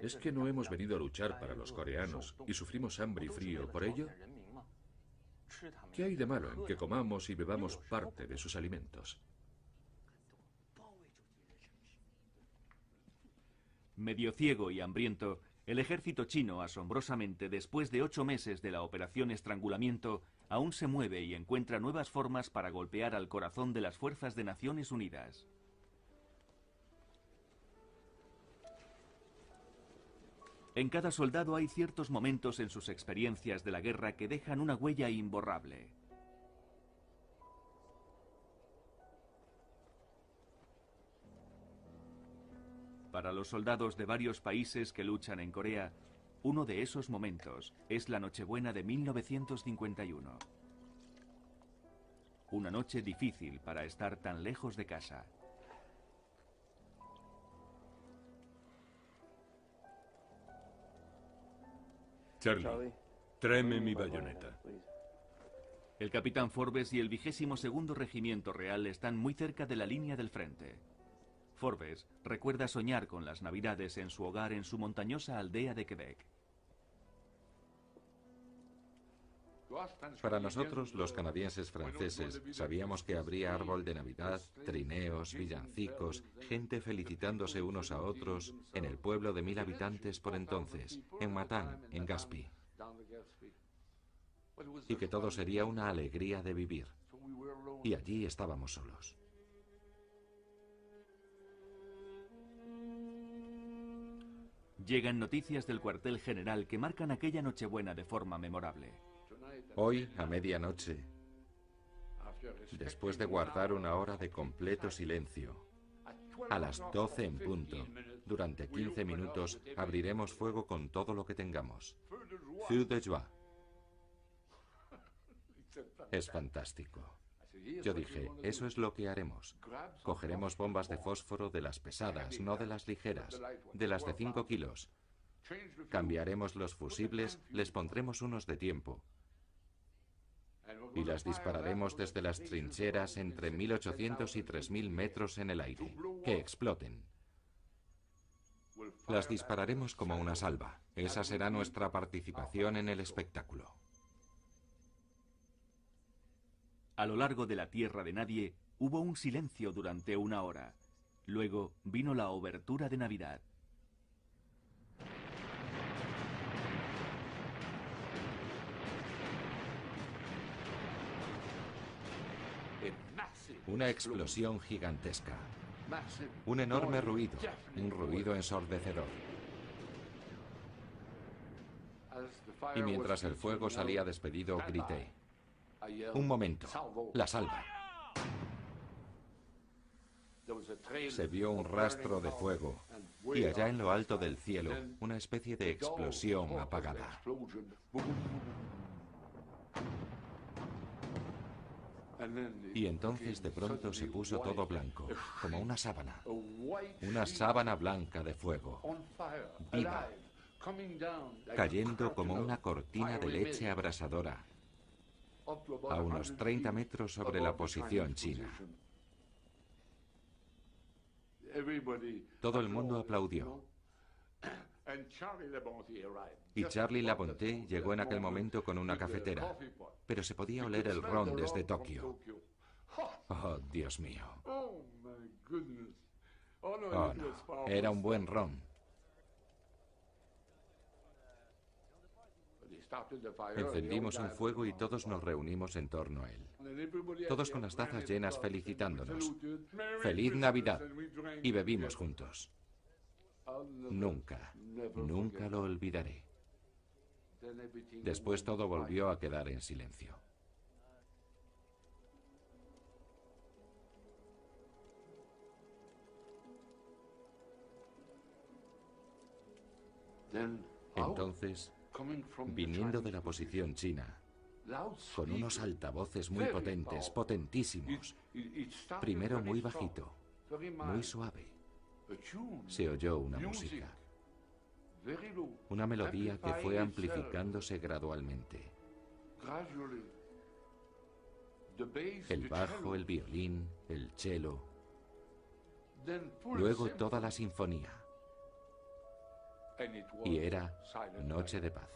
¿es que no hemos venido a luchar para los coreanos y sufrimos hambre y frío por ello? ¿Qué hay de malo en que comamos y bebamos parte de sus alimentos? Medio ciego y hambriento, el ejército chino, asombrosamente, después de 8 meses de la operación Estrangulamiento, aún se mueve y encuentra nuevas formas para golpear al corazón de las fuerzas de Naciones Unidas. En cada soldado hay ciertos momentos en sus experiencias de la guerra que dejan una huella imborrable. Para los soldados de varios países que luchan en Corea, uno de esos momentos es la Nochebuena de 1951. Una noche difícil para estar tan lejos de casa. Charlie, tráeme mi bayoneta. El capitán Forbes y el 22º Regimiento Real están muy cerca de la línea del frente. Forbes recuerda soñar con las Navidades en su hogar en su montañosa aldea de Quebec. Para nosotros, los canadienses franceses, sabíamos que habría árbol de Navidad, trineos, villancicos, gente felicitándose unos a otros en el pueblo de 1000 habitantes por entonces, en Matane, en Gaspé. Y que todo sería una alegría de vivir. Y allí estábamos solos. Llegan noticias del cuartel general que marcan aquella Nochebuena de forma memorable. Hoy, a medianoche, después de guardar una hora de completo silencio, a las 12 en punto, durante 15 minutos, abriremos fuego con todo lo que tengamos. Feu de joie. Es fantástico. Yo dije, eso es lo que haremos. Cogeremos bombas de fósforo de las pesadas, no de las ligeras, de las de 5 kilos. Cambiaremos los fusibles, les pondremos unos de tiempo. Y las dispararemos desde las trincheras entre 1800 y 3000 metros en el aire. Que exploten. Las dispararemos como una salva. Esa será nuestra participación en el espectáculo. A lo largo de la tierra de nadie, hubo un silencio durante una hora. Luego vino la obertura de Navidad. Una explosión gigantesca. Un enorme ruido, un ruido ensordecedor. Y mientras el fuego salía despedido, grité: un momento, la salva. Se vio un rastro de fuego y allá en lo alto del cielo, una especie de explosión apagada. Y entonces de pronto se puso todo blanco, como una sábana blanca de fuego, viva, cayendo como una cortina de leche abrasadora, a unos 30 metros sobre la posición china. Todo el mundo aplaudió. Y Charlie Labonté llegó en aquel momento con una cafetera, pero se podía oler el ron desde Tokio. Oh, Dios mío. Oh, no, era un buen ron. Encendimos un fuego y todos nos reunimos en torno a él. Todos con las tazas llenas felicitándonos. ¡Feliz Navidad! Y bebimos juntos. Nunca, nunca lo olvidaré. Después todo volvió a quedar en silencio. Entonces, viniendo de la posición china, con unos altavoces muy potentes, potentísimos, primero muy bajito, muy suave, se oyó una música, una melodía que fue amplificándose gradualmente. El bajo, el violín, el cello, luego toda la sinfonía. Y era Noche de Paz.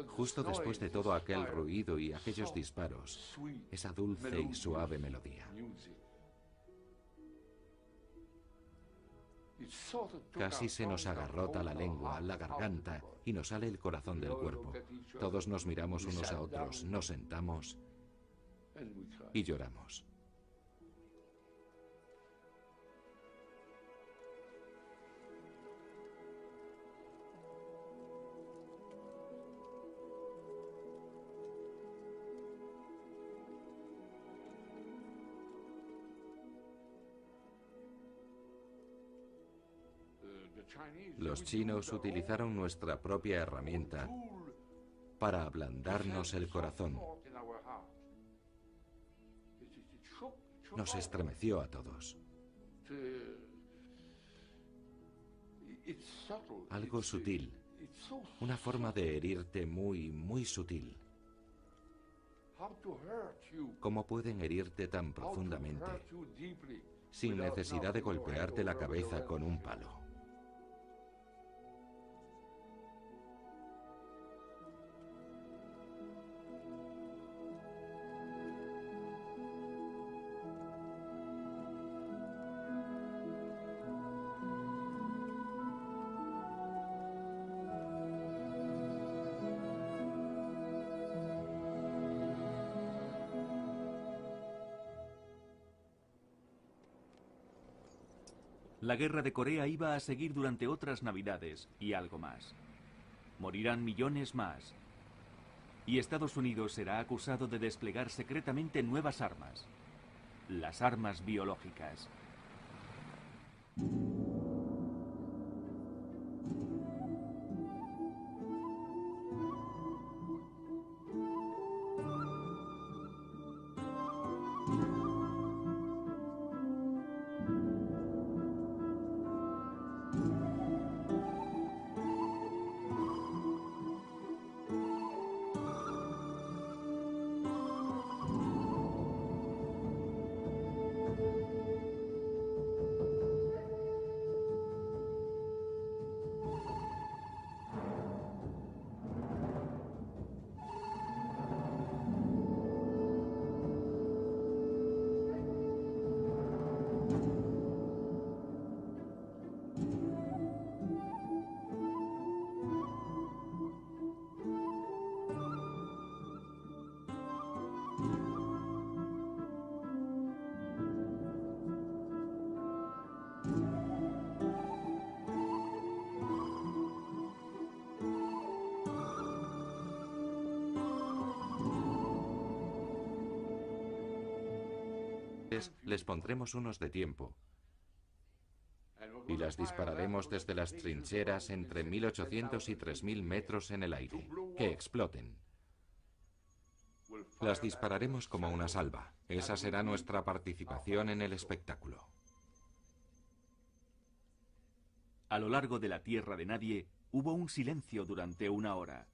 Justo después de todo aquel ruido y aquellos disparos, esa dulce y suave melodía. Casi se nos agarrota la lengua, la garganta, y nos sale el corazón del cuerpo. Todos nos miramos unos a otros, nos sentamos y lloramos. Los chinos utilizaron nuestra propia herramienta para ablandarnos el corazón. Nos estremeció a todos. Algo sutil, Una forma de herirte muy sutil. ¿Cómo pueden herirte tan profundamente sin necesidad de golpearte la cabeza con un palo? La guerra de Corea iba a seguir durante otras navidades y algo más. Morirán millones más. Y Estados Unidos será acusado de desplegar secretamente nuevas armas. Las armas biológicas. Les pondremos unos de tiempo y las dispararemos desde las trincheras entre 1800 y 3000 metros en el aire. Que exploten. Las dispararemos como una salva. Esa será nuestra participación en el espectáculo. A lo largo de la Tierra de Nadie hubo un silencio durante 1 hora.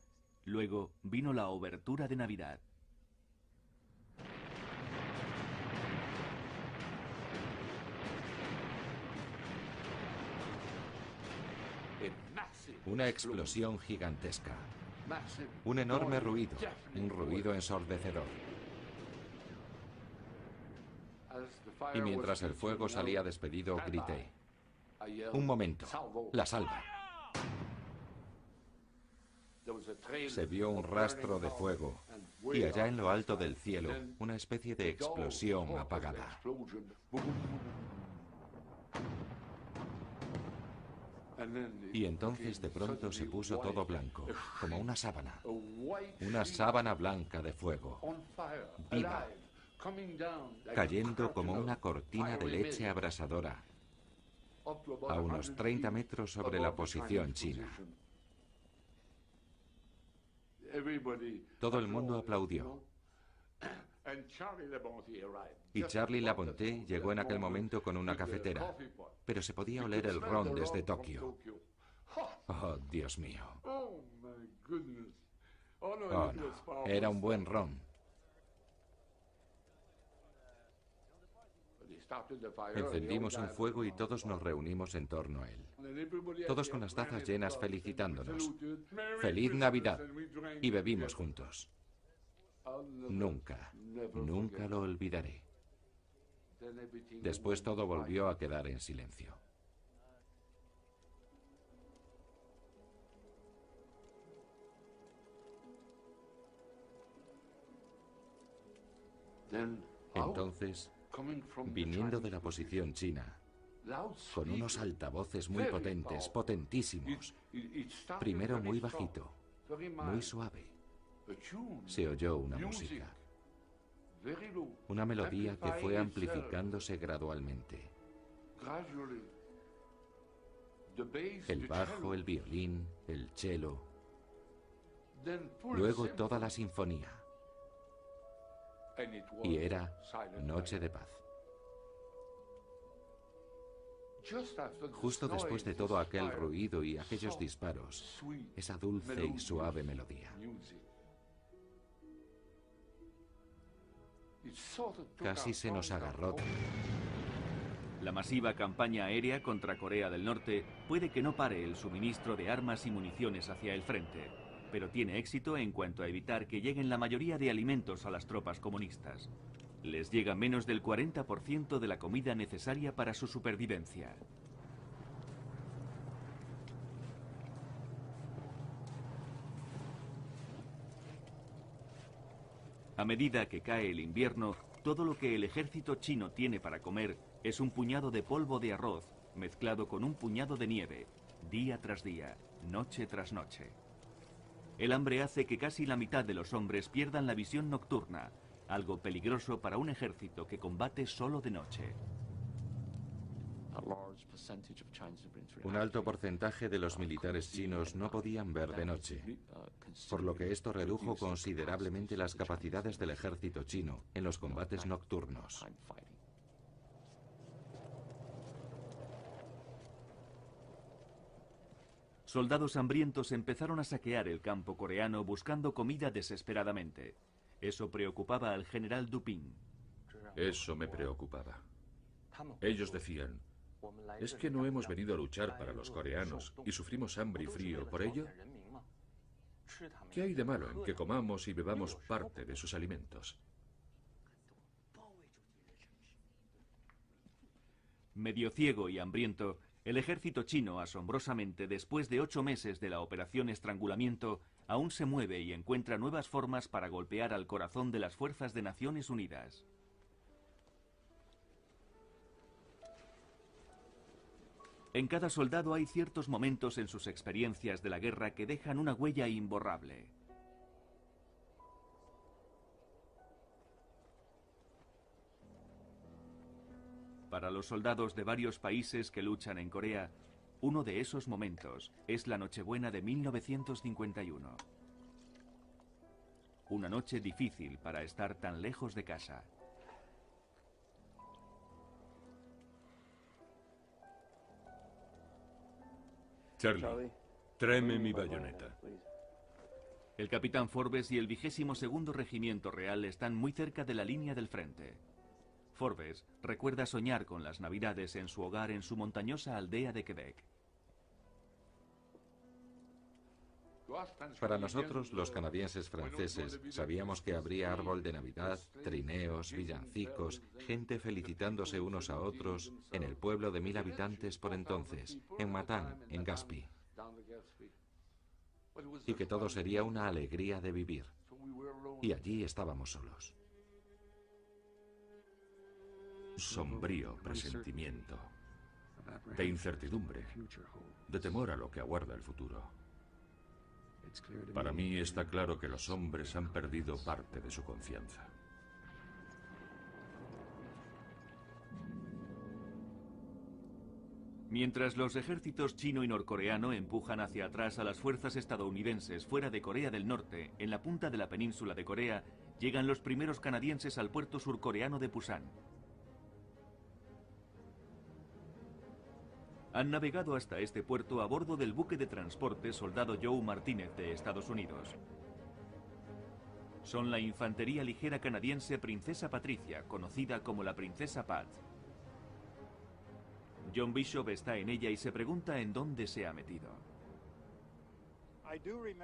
Luego vino la obertura de Navidad. Una explosión gigantesca. Un enorme ruido. Un ruido ensordecedor. Y mientras el fuego salía despedido, grité: un momento, la salva. Se vio un rastro de fuego y allá en lo alto del cielo, una especie de explosión apagada. Y entonces de pronto se puso todo blanco, como una sábana blanca de fuego, viva, cayendo como una cortina de leche abrasadora, a unos 30 metros sobre la posición china. Todo el mundo aplaudió. Y Charlie Labonte llegó en aquel momento con una cafetera, pero se podía oler el ron desde Tokio. Oh, Dios mío. Oh, no, era un buen ron. Encendimos un fuego y todos nos reunimos en torno a él. Todos con las tazas llenas felicitándonos. ¡Feliz Navidad! Y bebimos juntos. Nunca lo olvidaré. Después todo volvió a quedar en silencio. Entonces, viniendo de la posición china, con unos altavoces muy potentes, potentísimos, primero muy bajito, muy suave, se oyó una música. Una melodía que fue amplificándose gradualmente. El bajo, el violín, el cello. Luego toda la sinfonía. Y era Noche de Paz. Justo después de todo aquel ruido y aquellos disparos, esa dulce y suave melodía. Casi se nos agarró. La masiva campaña aérea contra Corea del Norte puede que no pare el suministro de armas y municiones hacia el frente, pero tiene éxito en cuanto a evitar que lleguen la mayoría de alimentos a las tropas comunistas. Les llega menos del 40% de la comida necesaria para su supervivencia. A medida que cae el invierno, todo lo que el ejército chino tiene para comer es un puñado de polvo de arroz mezclado con un puñado de nieve, día tras día, noche tras noche. El hambre hace que casi la mitad de los hombres pierdan la visión nocturna, algo peligroso para un ejército que combate solo de noche. Un alto porcentaje de los militares chinos no podían ver de noche, por lo que esto redujo considerablemente las capacidades del ejército chino en los combates nocturnos. Soldados hambrientos empezaron a saquear el campo coreano buscando comida desesperadamente. Eso preocupaba al general Dupin. Eso me preocupaba. Ellos decían, ¿es que no hemos venido a luchar para los coreanos y sufrimos hambre y frío por ello? ¿Qué hay de malo en que comamos y bebamos parte de sus alimentos? Medio ciego y hambriento, el ejército chino, asombrosamente, después de 8 meses de la operación Estrangulamiento, aún se mueve y encuentra nuevas formas para golpear al corazón de las fuerzas de Naciones Unidas. En cada soldado hay ciertos momentos en sus experiencias de la guerra que dejan una huella imborrable. Para los soldados de varios países que luchan en Corea, uno de esos momentos es la Nochebuena de 1951. Una noche difícil para estar tan lejos de casa. Charlie, tráeme mi bayoneta. El capitán Forbes y el 22º Regimiento Real están muy cerca de la línea del frente. Forbes recuerda soñar con las Navidades en su hogar en su montañosa aldea de Quebec. Para nosotros, los canadienses franceses, sabíamos que habría árbol de Navidad, trineos, villancicos, gente felicitándose unos a otros en el pueblo de 1000 habitantes por entonces, en Matane, en Gaspé. Y que todo sería una alegría de vivir. Y allí estábamos solos. Sombrío presentimiento, de incertidumbre, de temor a lo que aguarda el futuro. Para mí está claro que los hombres han perdido parte de su confianza. Mientras los ejércitos chino y norcoreano empujan hacia atrás a las fuerzas estadounidenses fuera de Corea del Norte, en la punta de la península de Corea, llegan los primeros canadienses al puerto surcoreano de Pusan. Han navegado hasta este puerto a bordo del buque de transporte Soldado Joe Martínez de Estados Unidos. Son la infantería ligera canadiense Princesa Patricia, conocida como la Princesa Pat. John Bishop está en ella y se pregunta en dónde se ha metido.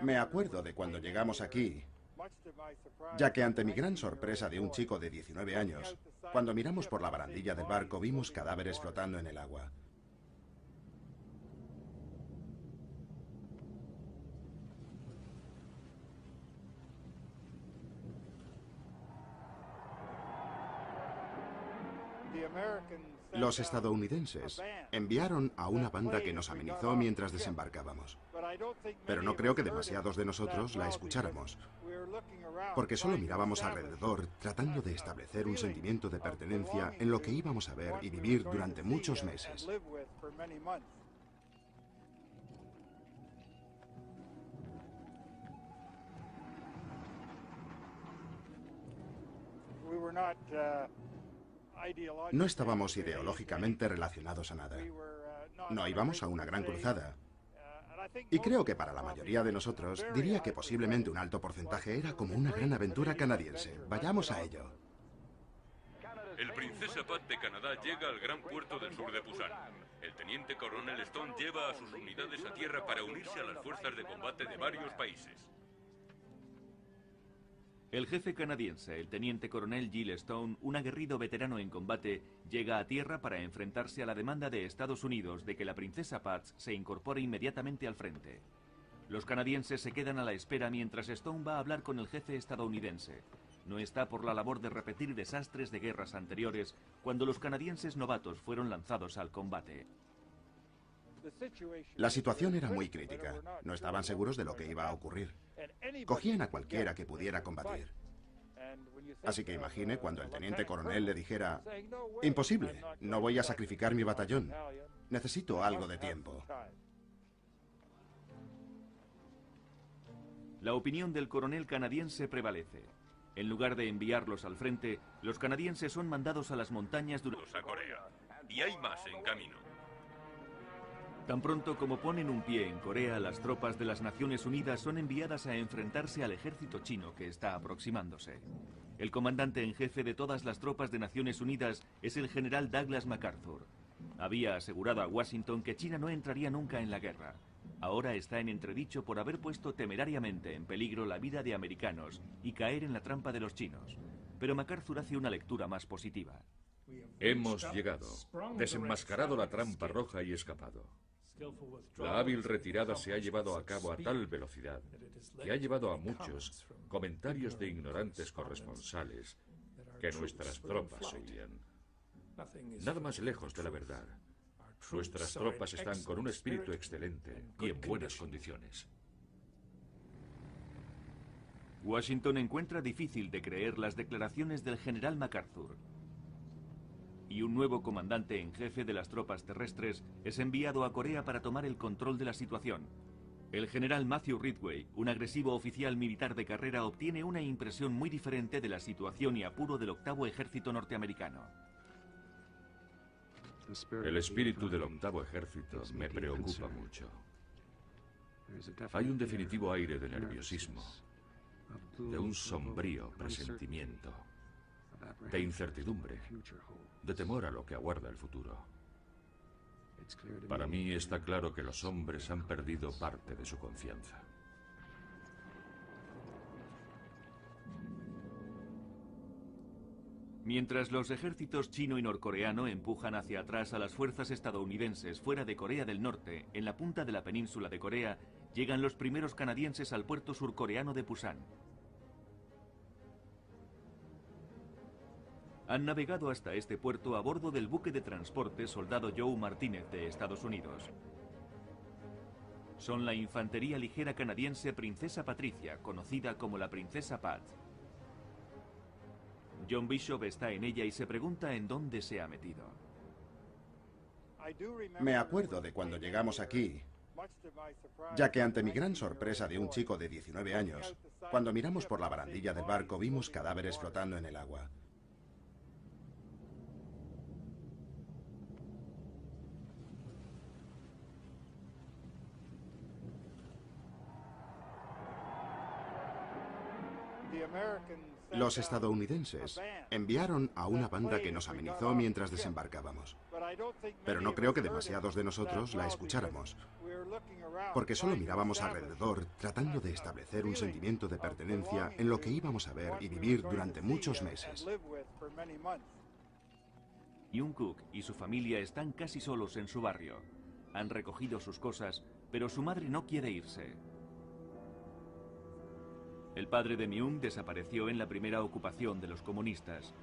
Me acuerdo de cuando llegamos aquí, ya que ante mi gran sorpresa de un chico de 19 años, cuando miramos por la barandilla del barco vimos cadáveres flotando en el agua. Los estadounidenses enviaron a una banda que nos amenizó mientras desembarcábamos. Pero no creo que demasiados de nosotros la escucháramos, porque solo mirábamos alrededor tratando de establecer un sentimiento de pertenencia en lo que íbamos a ver y vivir durante muchos meses. No estábamos ideológicamente relacionados a nada. No íbamos a una gran cruzada. Y creo que para la mayoría de nosotros, diría que posiblemente un alto porcentaje era como una gran aventura canadiense. Vayamos a ello. El Princesa Pat de Canadá llega al gran puerto del sur de Pusan. El teniente coronel Stone lleva a sus unidades a tierra para unirse a las fuerzas de combate de varios países. El jefe canadiense, el teniente coronel Gill Stone, un aguerrido veterano en combate, llega a tierra para enfrentarse a la demanda de Estados Unidos de que la Princesa Pat se incorpore inmediatamente al frente. Los canadienses se quedan a la espera mientras Stone va a hablar con el jefe estadounidense. No está por la labor de repetir desastres de guerras anteriores cuando los canadienses novatos fueron lanzados al combate. La situación era muy crítica. No estaban seguros de lo que iba a ocurrir. Cogían a cualquiera que pudiera combatir. Así que imagine cuando el teniente coronel le dijera: imposible, no voy a sacrificar mi batallón. Necesito algo de tiempo. La opinión del coronel canadiense prevalece. En lugar de enviarlos al frente, los canadienses son mandados a las montañas a Corea. Y hay más en camino. Tan pronto como ponen un pie en Corea, las tropas de las Naciones Unidas son enviadas a enfrentarse al ejército chino que está aproximándose. El comandante en jefe de todas las tropas de Naciones Unidas es el general Douglas MacArthur. Había asegurado a Washington que China no entraría nunca en la guerra. Ahora está en entredicho por haber puesto temerariamente en peligro la vida de americanos y caer en la trampa de los chinos. Pero MacArthur hace una lectura más positiva. Hemos llegado, desenmascarado la trampa roja y escapado. La hábil retirada se ha llevado a cabo a tal velocidad que ha llevado a muchos comentarios de ignorantes corresponsales que nuestras tropas huían. Nada más lejos de la verdad. Nuestras tropas están con un espíritu excelente y en buenas condiciones. Washington encuentra difícil de creer las declaraciones del general MacArthur. Y un nuevo comandante en jefe de las tropas terrestres es enviado a Corea para tomar el control de la situación. El general Matthew Ridgway, un agresivo oficial militar de carrera, obtiene una impresión muy diferente de la situación y apuro del 8º Ejército norteamericano. El espíritu del 8º Ejército me preocupa mucho. Hay un definitivo aire de nerviosismo, de un sombrío presentimiento, de incertidumbre, de temor a lo que aguarda el futuro. Para mí está claro que los hombres han perdido parte de su confianza. Mientras los ejércitos chino y norcoreano empujan hacia atrás a las fuerzas estadounidenses fuera de Corea del Norte, en la punta de la península de Corea, llegan los primeros canadienses al puerto surcoreano de Pusan. Han navegado hasta este puerto a bordo del buque de transporte Soldado Joe Martínez de Estados Unidos. Son la infantería ligera canadiense Princesa Patricia, conocida como la Princesa Pat. John Bishop está en ella y se pregunta en dónde se ha metido. Me acuerdo de cuando llegamos aquí, ya que ante mi gran sorpresa de un chico de 19 años, cuando miramos por la barandilla del barco vimos cadáveres flotando en el agua. Los estadounidenses enviaron a una banda que nos amenizó mientras desembarcábamos. Pero no creo que demasiados de nosotros la escucháramos, porque solo mirábamos alrededor tratando de establecer un sentimiento de pertenencia en lo que íbamos a ver y vivir durante muchos meses. Jungkook y su familia están casi solos en su barrio. Han recogido sus cosas, pero su madre no quiere irse. El padre de Myung desapareció en la primera ocupación de los comunistas.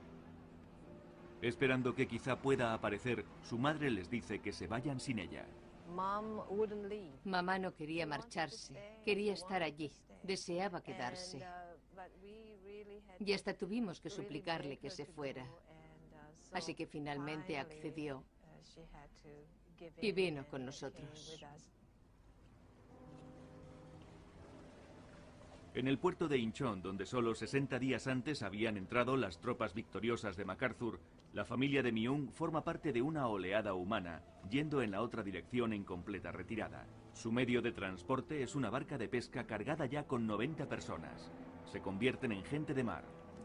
Esperando que quizá pueda aparecer, su madre les dice que se vayan sin ella. Mamá no quería marcharse, quería estar allí, deseaba quedarse. Y hasta tuvimos que suplicarle que se fuera. Así que finalmente accedió y vino con nosotros. En el puerto de Incheon, donde solo 60 días antes habían entrado las tropas victoriosas de MacArthur, la familia de Myung forma parte de una oleada humana, yendo en la otra dirección en completa retirada. Su medio de transporte es una barca de pesca cargada ya con 90 personas. Se convierten en gente de mar.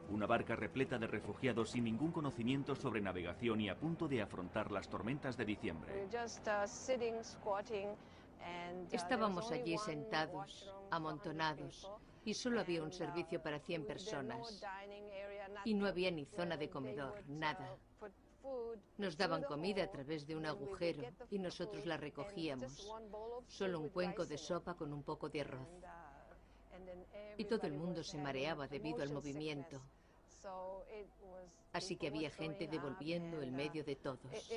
Una barca repleta de refugiados sin ningún conocimiento sobre navegación y a punto de afrontar las tormentas de diciembre. Estábamos allí sentados, amontonados, y solo había un servicio para 100 personas. Y no había ni zona de comedor, nada. Nos daban comida a través de un agujero y nosotros la recogíamos. Solo un cuenco de sopa con un poco de arroz. Y todo el mundo se mareaba debido al movimiento. Así que había gente devolviendo el medio de todos.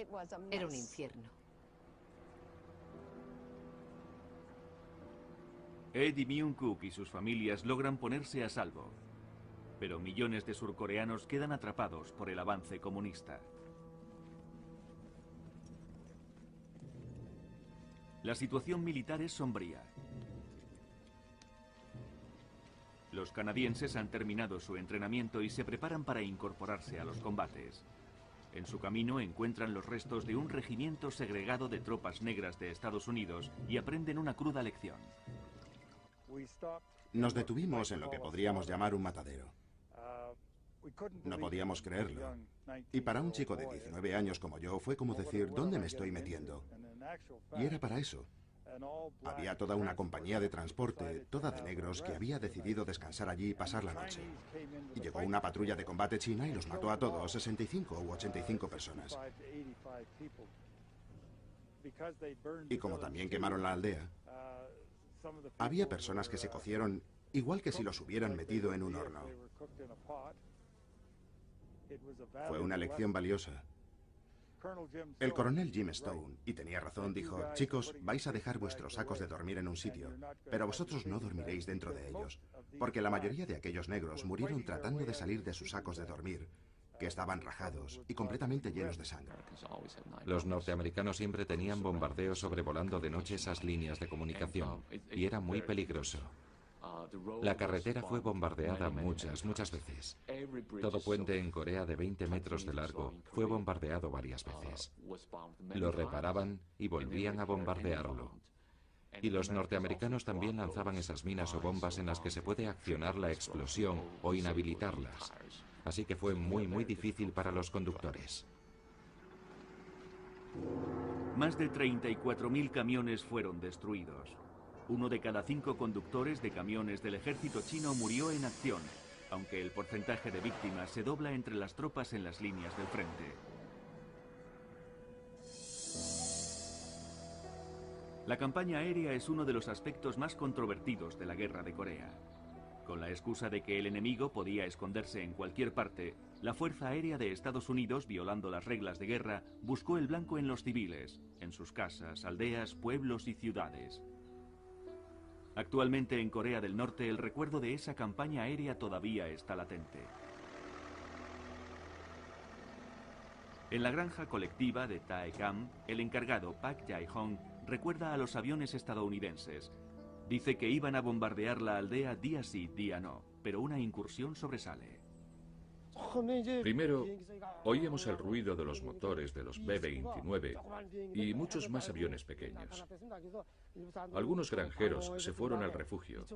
Era un infierno. Ed y Myung-Kook y sus familias logran ponerse a salvo. Pero millones de surcoreanos quedan atrapados por el avance comunista. La situación militar es sombría. Los canadienses han terminado su entrenamiento y se preparan para incorporarse a los combates. En su camino encuentran los restos de un regimiento segregado de tropas negras de Estados Unidos y aprenden una cruda lección. Nos detuvimos en lo que podríamos llamar un matadero. No podíamos creerlo. Y para un chico de 19 años como yo fue como decir, ¿dónde me estoy metiendo? Y era para eso. Había toda una compañía de transporte, toda de negros, que había decidido descansar allí y pasar la noche. Y llegó una patrulla de combate china y los mató a todos, 65 u 85 personas. Y como también quemaron la aldea, había personas que se cocieron igual que si los hubieran metido en un horno. Fue una lección valiosa. El coronel Jim Stone, y tenía razón, dijo, chicos, vais a dejar vuestros sacos de dormir en un sitio, pero vosotros no dormiréis dentro de ellos, porque la mayoría de aquellos negros murieron tratando de salir de sus sacos de dormir, que estaban rajados y completamente llenos de sangre. Los norteamericanos siempre tenían bombardeos sobrevolando de noche esas líneas de comunicación, y era muy peligroso. La carretera fue bombardeada muchas veces. Todo puente en Corea de 20 metros de largo fue bombardeado varias veces. Lo reparaban y volvían a bombardearlo. Y los norteamericanos también lanzaban esas minas o bombas en las que se puede accionar la explosión o inhabilitarlas. Así que fue muy difícil para los conductores. Más de 34.000 camiones fueron destruidos. 1 de cada 5 conductores de camiones del ejército chino murió en acción, aunque el porcentaje de víctimas se dobla entre las tropas en las líneas del frente. La campaña aérea es uno de los aspectos más controvertidos de la guerra de Corea. Con la excusa de que el enemigo podía esconderse en cualquier parte, la Fuerza Aérea de Estados Unidos, violando las reglas de guerra, buscó el blanco en los civiles, en sus casas, aldeas, pueblos y ciudades. Actualmente en Corea del Norte el recuerdo de esa campaña aérea todavía está latente. En la granja colectiva de Taekam, el encargado Park Jae-hong recuerda a los aviones estadounidenses. Dice que iban a bombardear la aldea día sí, día no, pero una incursión sobresale. Primero, oíamos el ruido de los motores de los B-29 y muchos más aviones pequeños. Algunos granjeros se fueron al refugio,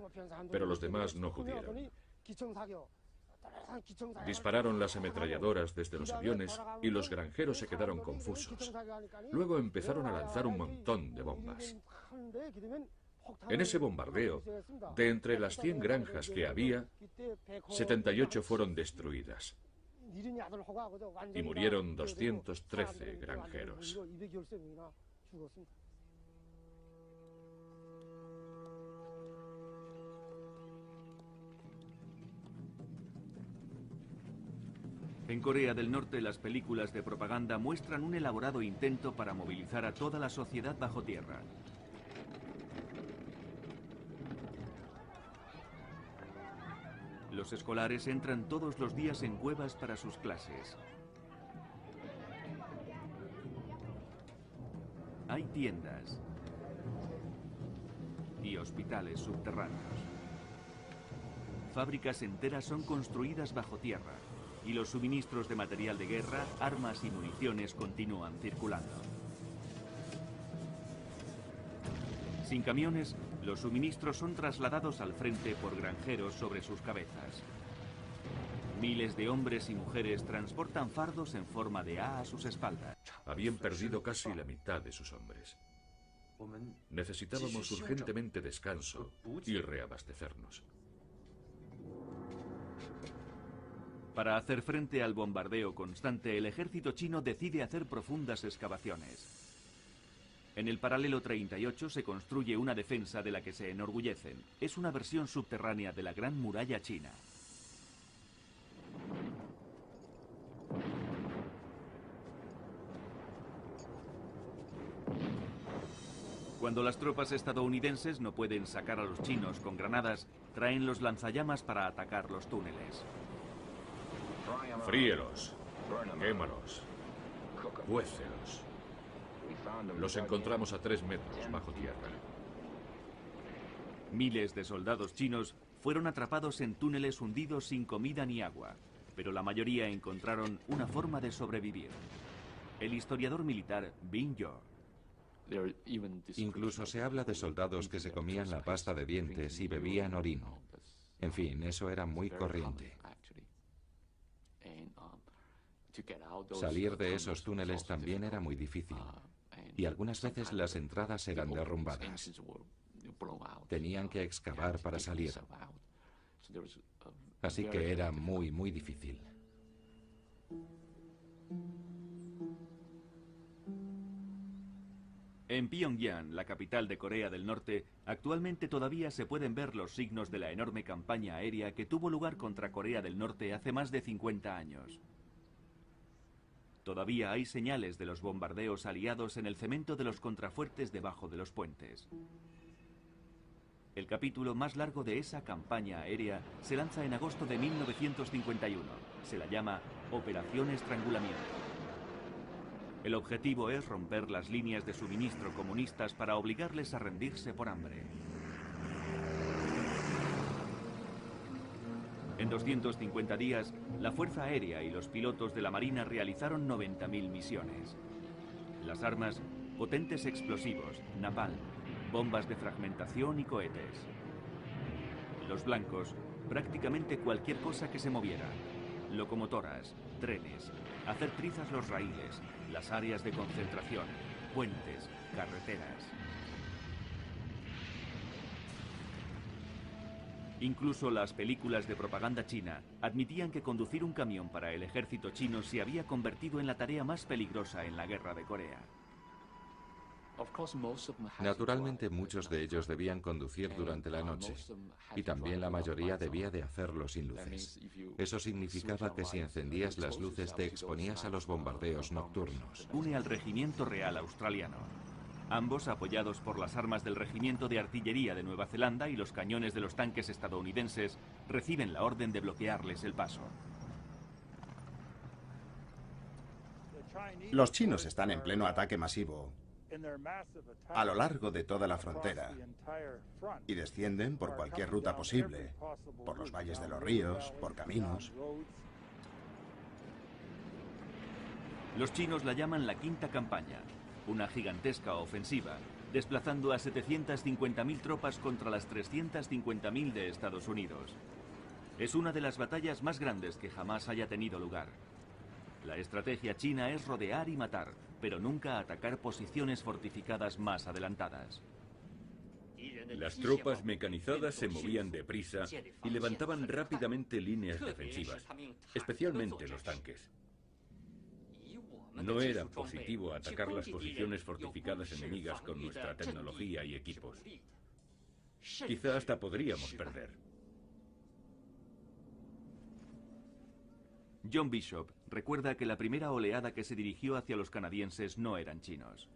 pero los demás no pudieron. Dispararon las ametralladoras desde los aviones y los granjeros se quedaron confusos. Luego empezaron a lanzar un montón de bombas. En ese bombardeo, de entre las 100 granjas que había, 78 fueron destruidas y murieron 213 granjeros. En Corea del Norte, las películas de propaganda muestran un elaborado intento para movilizar a toda la sociedad bajo tierra. Los escolares entran todos los días en cuevas para sus clases. Hay tiendas y hospitales subterráneos. fábricas enteras son construidas bajo tierra y los suministros de material de guerra, armas y municiones continúan circulando. Sin camiones, los suministros son trasladados al frente por granjeros sobre sus cabezas. Miles de hombres y mujeres transportan fardos en forma de A sus espaldas. Habían perdido casi la mitad de sus hombres. Necesitábamos urgentemente descanso y reabastecernos. Para hacer frente al bombardeo constante, el ejército chino decide hacer profundas excavaciones. En el paralelo 38 se construye una defensa de la que se enorgullecen. Es una versión subterránea de la Gran Muralla China. Cuando las tropas estadounidenses no pueden sacar a los chinos con granadas, traen los lanzallamas para atacar los túneles. Fríelos, quémalos, cuécelos. Los encontramos a 3 metros bajo tierra. Miles de soldados chinos fueron atrapados en túneles hundidos sin comida ni agua, pero la mayoría encontraron una forma de sobrevivir. El historiador militar Bing Yo. Incluso se habla de soldados que se comían la pasta de dientes y bebían orino. En fin, eso era muy corriente. Salir de esos túneles también era muy difícil, y algunas veces las entradas eran derrumbadas. Tenían que excavar para salir. Así que era muy, muy difícil. En Pyongyang, la capital de Corea del Norte, actualmente todavía se pueden ver los signos de la enorme campaña aérea que tuvo lugar contra Corea del Norte hace más de 50 años. Todavía hay señales de los bombardeos aliados en el cemento de los contrafuertes debajo de los puentes. El capítulo más largo de esa campaña aérea se lanza en agosto de 1951. Se la llama Operación Estrangulamiento. El objetivo es romper las líneas de suministro comunistas para obligarles a rendirse por hambre. En 250 días, la Fuerza Aérea y los pilotos de la Marina realizaron 90.000 misiones. Las armas, potentes explosivos, napalm, bombas de fragmentación y cohetes. Los blancos, prácticamente cualquier cosa que se moviera. Locomotoras, trenes, hacer trizas los raíles, las áreas de concentración, puentes, carreteras. Incluso las películas de propaganda china admitían que conducir un camión para el ejército chino se había convertido en la tarea más peligrosa en la guerra de Corea. Naturalmente muchos de ellos debían conducir durante la noche, y también la mayoría debía de hacerlo sin luces. Eso significaba que si encendías las luces te exponías a los bombardeos nocturnos. Une al Regimiento Real Australiano. Ambos, apoyados por las armas del Regimiento de Artillería de Nueva Zelanda y los cañones de los tanques estadounidenses, reciben la orden de bloquearles el paso. Los chinos están en pleno ataque masivo a lo largo de toda la frontera y descienden por cualquier ruta posible, por los valles de los ríos, por caminos. Los chinos la llaman la Quinta Campaña, una gigantesca ofensiva, desplazando a 750.000 tropas contra las 350.000 de Estados Unidos. Es una de las batallas más grandes que jamás haya tenido lugar. La estrategia china es rodear y matar, pero nunca atacar posiciones fortificadas más adelantadas. Las tropas mecanizadas se movían deprisa y levantaban rápidamente líneas defensivas, especialmente los tanques. No era positivo atacar las posiciones fortificadas enemigas con nuestra tecnología y equipos. Quizá hasta podríamos perder. John Bishop recuerda que la primera oleada que se dirigió hacia los canadienses no eran chinos.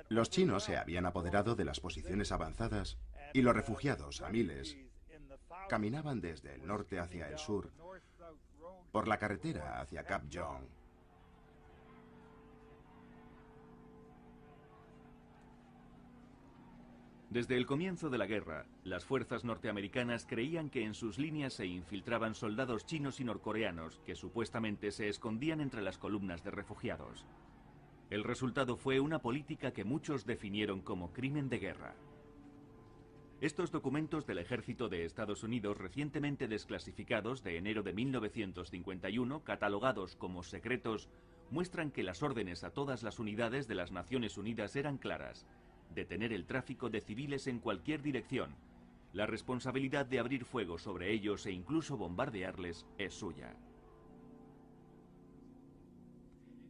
Los chinos se habían apoderado de las posiciones avanzadas y los refugiados, a miles, caminaban desde el norte hacia el sur, por la carretera hacia Cap Jong. Desde el comienzo de la guerra, las fuerzas norteamericanas creían que en sus líneas se infiltraban soldados chinos y norcoreanos que supuestamente se escondían entre las columnas de refugiados. El resultado fue una política que muchos definieron como crimen de guerra. Estos documentos del ejército de Estados Unidos recientemente desclasificados de enero de 1951, catalogados como secretos, muestran que las órdenes a todas las unidades de las Naciones Unidas eran claras: detener el tráfico de civiles en cualquier dirección. La responsabilidad de abrir fuego sobre ellos e incluso bombardearles es suya.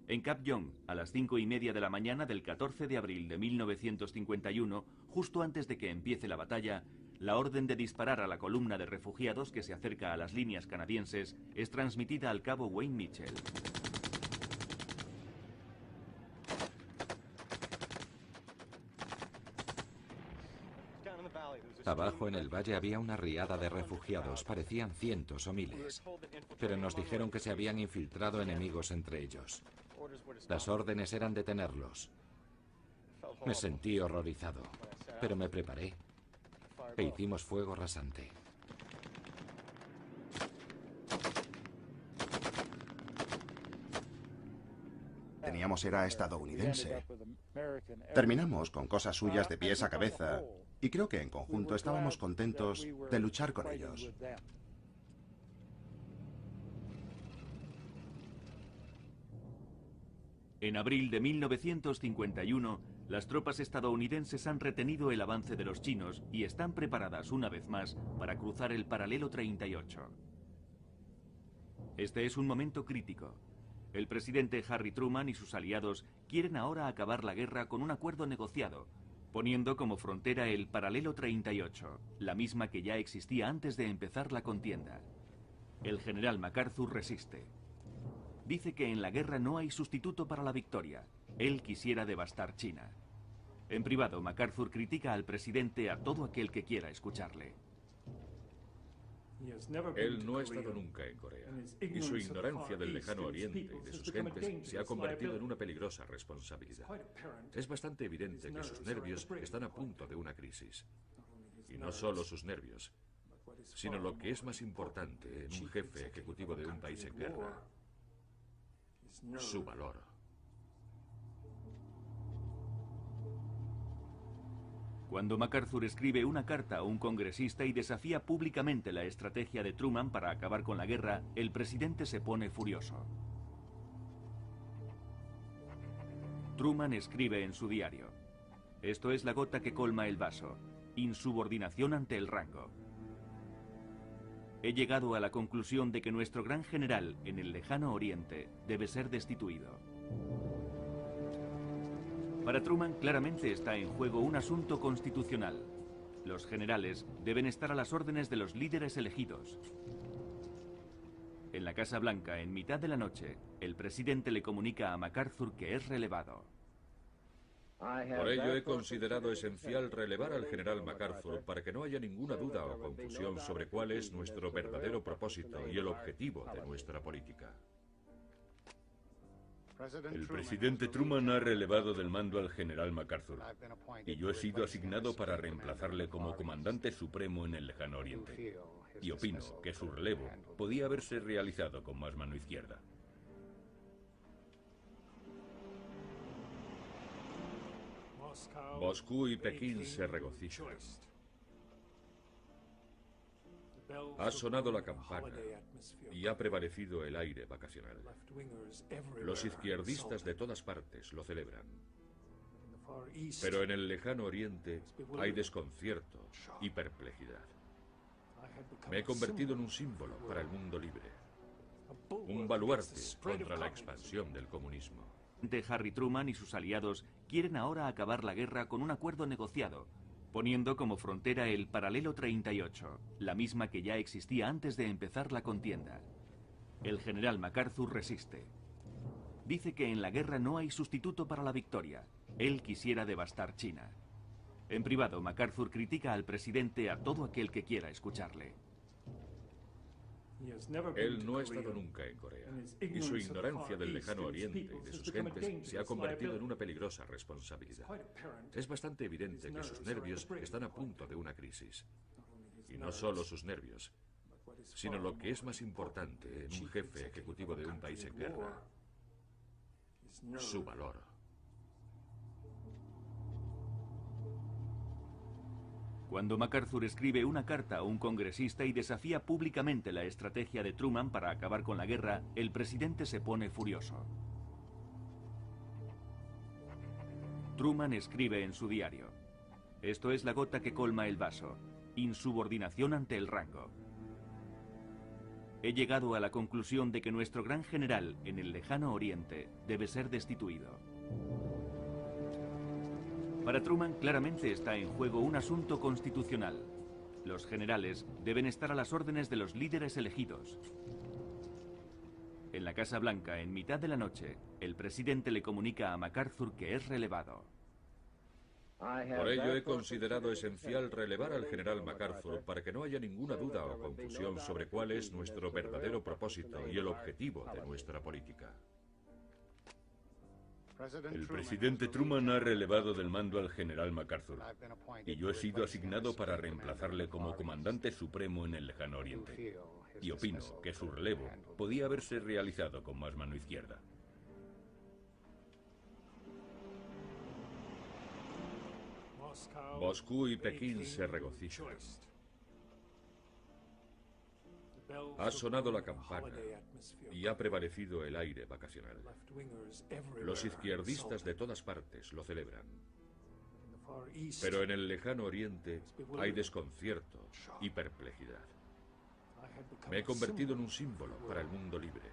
En Cap Young, a las 5:30 de la mañana del 14 de abril de 1951, justo antes de que empiece la batalla, la orden de disparar a la columna de refugiados que se acerca a las líneas canadienses es transmitida al cabo Wayne Mitchell. Abajo en el valle había una riada de refugiados, parecían cientos o miles, pero nos dijeron que se habían infiltrado enemigos entre ellos. Las órdenes eran detenerlos. Me sentí horrorizado, pero me preparé e hicimos fuego rasante. Teníamos era estadounidense. Terminamos con cosas suyas de pies a cabeza y creo que en conjunto estábamos contentos de luchar con ellos. En abril de 1951, las tropas estadounidenses han retenido el avance de los chinos y están preparadas una vez más para cruzar el paralelo 38. Este es un momento crítico. El presidente Harry Truman y sus aliados quieren ahora acabar la guerra con un acuerdo negociado, poniendo como frontera el paralelo 38, la misma que ya existía antes de empezar la contienda. El general MacArthur resiste. Dice que en la guerra no hay sustituto para la victoria. Él quisiera devastar China. En privado, MacArthur critica al presidente a todo aquel que quiera escucharle. Él no ha estado nunca en Corea, y su ignorancia del lejano oriente y de sus gentes se ha convertido en una peligrosa responsabilidad. Es bastante evidente que sus nervios están a punto de una crisis. Y no solo sus nervios, sino lo que es más importante en un jefe ejecutivo de un país en guerra: su valor. Cuando MacArthur escribe una carta a un congresista y desafía públicamente la estrategia de Truman para acabar con la guerra, el presidente se pone furioso. Truman escribe en su diario: esto es la gota que colma el vaso, insubordinación ante el rango. He llegado a la conclusión de que nuestro gran general en el lejano oriente debe ser destituido. Para Truman claramente está en juego un asunto constitucional. Los generales deben estar a las órdenes de los líderes elegidos. En la Casa Blanca, en mitad de la noche, el presidente le comunica a MacArthur que es relevado. Por ello he considerado esencial relevar al general MacArthur para que no haya ninguna duda o confusión sobre cuál es nuestro verdadero propósito y el objetivo de nuestra política. El presidente Truman ha relevado del mando al general MacArthur y yo he sido asignado para reemplazarle como comandante supremo en el lejano oriente. Y opino que su relevo podía haberse realizado con más mano izquierda. Moscú y Pekín se regocijan. Ha sonado la campana y ha prevalecido el aire vacacional. Los izquierdistas de todas partes lo celebran. Pero en el lejano oriente hay desconcierto y perplejidad. Me he convertido en un símbolo para el mundo libre. Un baluarte contra la expansión del comunismo. Harry Truman y sus aliados quieren ahora acabar la guerra con un acuerdo negociado, poniendo como frontera el paralelo 38, la misma que ya existía antes de empezar la contienda. El general MacArthur resiste. Dice que en la guerra no hay sustituto para la victoria. Él quisiera devastar China. En privado, MacArthur critica al presidente a todo aquel que quiera escucharle. Él no ha estado nunca en Corea, y su ignorancia del lejano oriente y de sus gentes se ha convertido en una peligrosa responsabilidad. Es bastante evidente que sus nervios están a punto de una crisis. Y no solo sus nervios, sino lo que es más importante en un jefe ejecutivo de un país en guerra: su valor. Cuando MacArthur escribe una carta a un congresista y desafía públicamente la estrategia de Truman para acabar con la guerra, el presidente se pone furioso. Truman escribe en su diario: "Esto es la gota que colma el vaso. Insubordinación ante el rango. He llegado a la conclusión de que nuestro gran general en el lejano oriente debe ser destituido". Para Truman claramente está en juego un asunto constitucional. Los generales deben estar a las órdenes de los líderes elegidos. En la Casa Blanca, en mitad de la noche, el presidente le comunica a MacArthur que es relevado. Por ello he considerado esencial relevar al general MacArthur para que no haya ninguna duda o confusión sobre cuál es nuestro verdadero propósito y el objetivo de nuestra política. El presidente Truman ha relevado del mando al general MacArthur, y yo he sido asignado para reemplazarle como comandante supremo en el lejano oriente. Y opino que su relevo podía haberse realizado con más mano izquierda. Moscú y Pekín se regocijan. Ha sonado la campana y ha prevalecido el aire vacacional. Los izquierdistas de todas partes lo celebran. Pero en el lejano oriente hay desconcierto y perplejidad. Me he convertido en un símbolo para el mundo libre,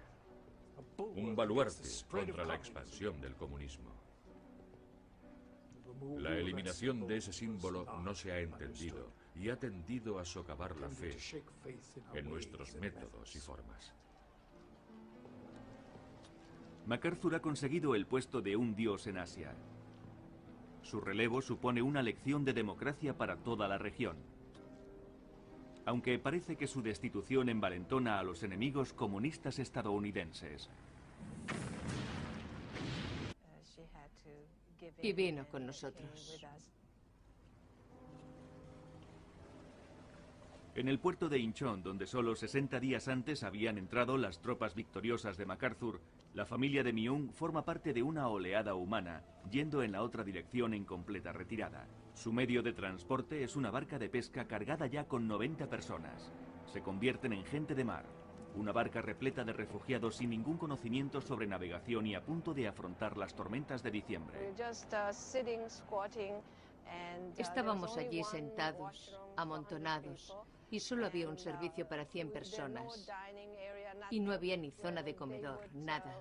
un baluarte contra la expansión del comunismo. La eliminación de ese símbolo no se ha entendido y ha tendido a socavar la fe en nuestros métodos y formas. MacArthur ha conseguido el puesto de un dios en Asia. Su relevo supone una lección de democracia para toda la región. Aunque parece que su destitución envalentona a los enemigos comunistas estadounidenses. Y vino con nosotros. En el puerto de Incheon, donde solo 60 días antes habían entrado las tropas victoriosas de MacArthur, la familia de Myung forma parte de una oleada humana, yendo en la otra dirección en completa retirada. Su medio de transporte es una barca de pesca cargada ya con 90 personas. Se convierten en gente de mar. Una barca repleta de refugiados sin ningún conocimiento sobre navegación y a punto de afrontar las tormentas de diciembre. Estábamos allí sentados, amontonados, y solo había un servicio para 100 personas. Y no había ni zona de comedor, nada.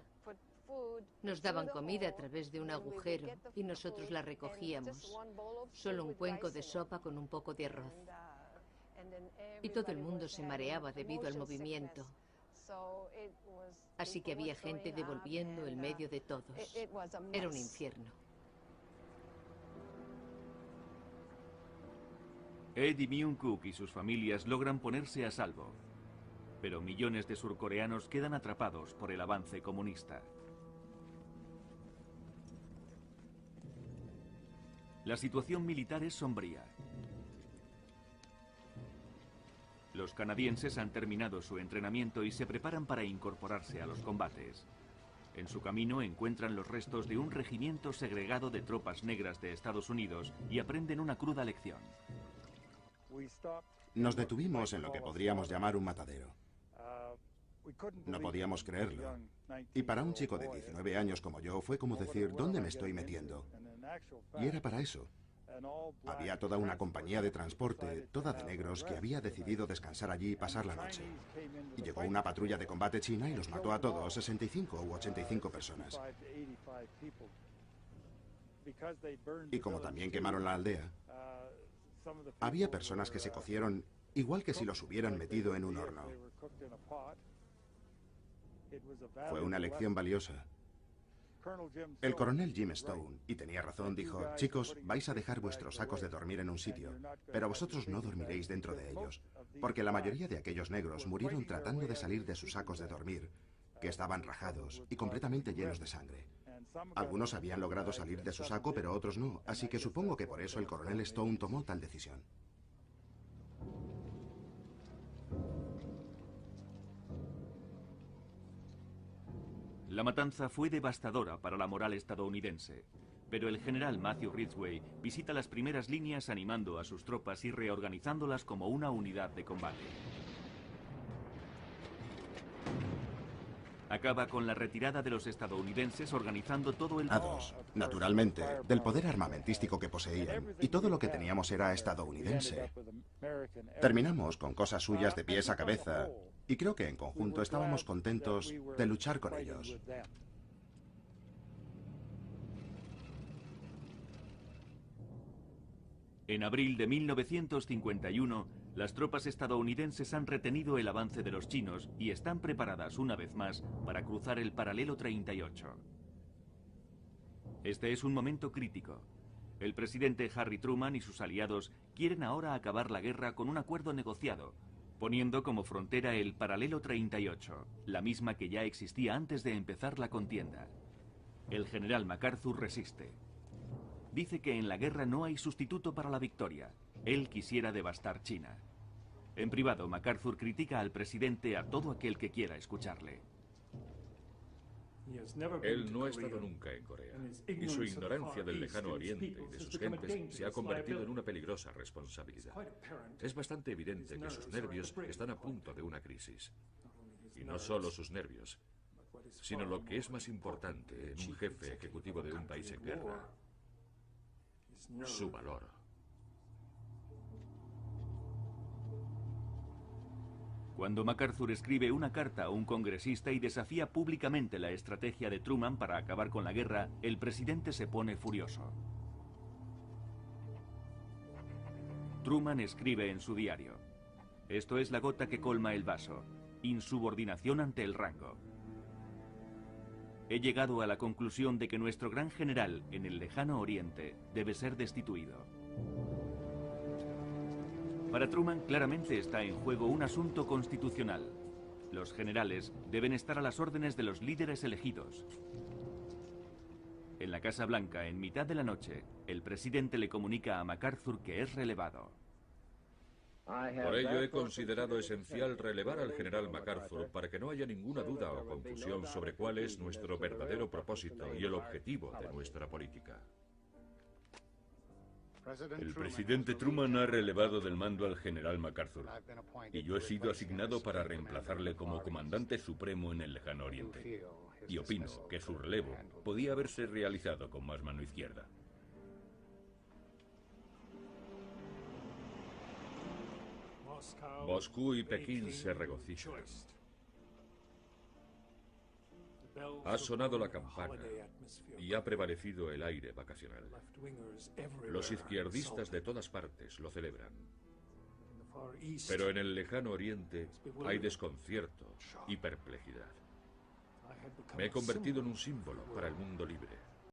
Nos daban comida a través de un agujero y nosotros la recogíamos. Solo un cuenco de sopa con un poco de arroz. Y todo el mundo se mareaba debido al movimiento. Así que había gente devolviendo el medio de todos. Era un infierno. Ed y Myung-Kook y sus familias logran ponerse a salvo. Pero millones de surcoreanos quedan atrapados por el avance comunista. La situación militar es sombría. Los canadienses han terminado su entrenamiento y se preparan para incorporarse a los combates. En su camino encuentran los restos de un regimiento segregado de tropas negras de Estados Unidos y aprenden una cruda lección. Nos detuvimos en lo que podríamos llamar un matadero. No podíamos creerlo. Y para un chico de 19 años como yo fue como decir, ¿dónde me estoy metiendo? Y era para eso. Había toda una compañía de transporte, toda de negros, que había decidido descansar allí y pasar la noche. Y llegó una patrulla de combate china y los mató a todos, 65 u 85 personas. Y como también quemaron la aldea, había personas que se cocieron igual que si los hubieran metido en un horno. Fue una lección valiosa. El coronel Jim Stone, y tenía razón, dijo: chicos, vais a dejar vuestros sacos de dormir en un sitio, pero vosotros no dormiréis dentro de ellos, porque la mayoría de aquellos negros murieron tratando de salir de sus sacos de dormir, que estaban rajados y completamente llenos de sangre. Algunos habían logrado salir de su saco, pero otros no, así que supongo que por eso el coronel Stone tomó tal decisión. La matanza fue devastadora para la moral estadounidense, pero el general Matthew Ridgway visita las primeras líneas animando a sus tropas y reorganizándolas como una unidad de combate. Acaba con la retirada de los estadounidenses organizando todo el... Naturalmente, del poder armamentístico que poseían, y todo lo que teníamos era estadounidense. Terminamos con cosas suyas de pies a cabeza, y creo que en conjunto estábamos contentos de luchar con ellos. En abril de 1951, las tropas estadounidenses han retenido el avance de los chinos y están preparadas una vez más para cruzar el paralelo 38. Este es un momento crítico. El presidente Harry Truman y sus aliados quieren ahora acabar la guerra con un acuerdo negociado, poniendo como frontera el paralelo 38, la misma que ya existía antes de empezar la contienda. El general MacArthur resiste. Dice que en la guerra no hay sustituto para la victoria. Él quisiera devastar China. En privado, MacArthur critica al presidente a todo aquel que quiera escucharle. Él no ha estado nunca en Corea, y su ignorancia del lejano oriente y de sus gentes se ha convertido en una peligrosa responsabilidad. Es bastante evidente que sus nervios están a punto de una crisis. Y no solo sus nervios, sino lo que es más importante en un jefe ejecutivo de un país en guerra: su valor. Cuando MacArthur escribe una carta a un congresista y desafía públicamente la estrategia de Truman para acabar con la guerra, el presidente se pone furioso. Truman escribe en su diario: esto es la gota que colma el vaso, insubordinación ante el rango. He llegado a la conclusión de que nuestro gran general en el lejano oriente debe ser destituido. Para Truman claramente está en juego un asunto constitucional. Los generales deben estar a las órdenes de los líderes elegidos. En la Casa Blanca, en mitad de la noche, el presidente le comunica a MacArthur que es relevado. Por ello he considerado esencial relevar al general MacArthur para que no haya ninguna duda o confusión sobre cuál es nuestro verdadero propósito y el objetivo de nuestra política. El presidente Truman ha relevado del mando al general MacArthur, y yo he sido asignado para reemplazarle como comandante supremo en el lejano oriente. Y opino que su relevo podía haberse realizado con más mano izquierda. Moscú y Pekín se regocijan. Ha sonado la campana y ha prevalecido el aire vacacional. Los izquierdistas de todas partes lo celebran. Pero en el lejano oriente hay desconcierto y perplejidad. Me he convertido en un símbolo para el mundo libre.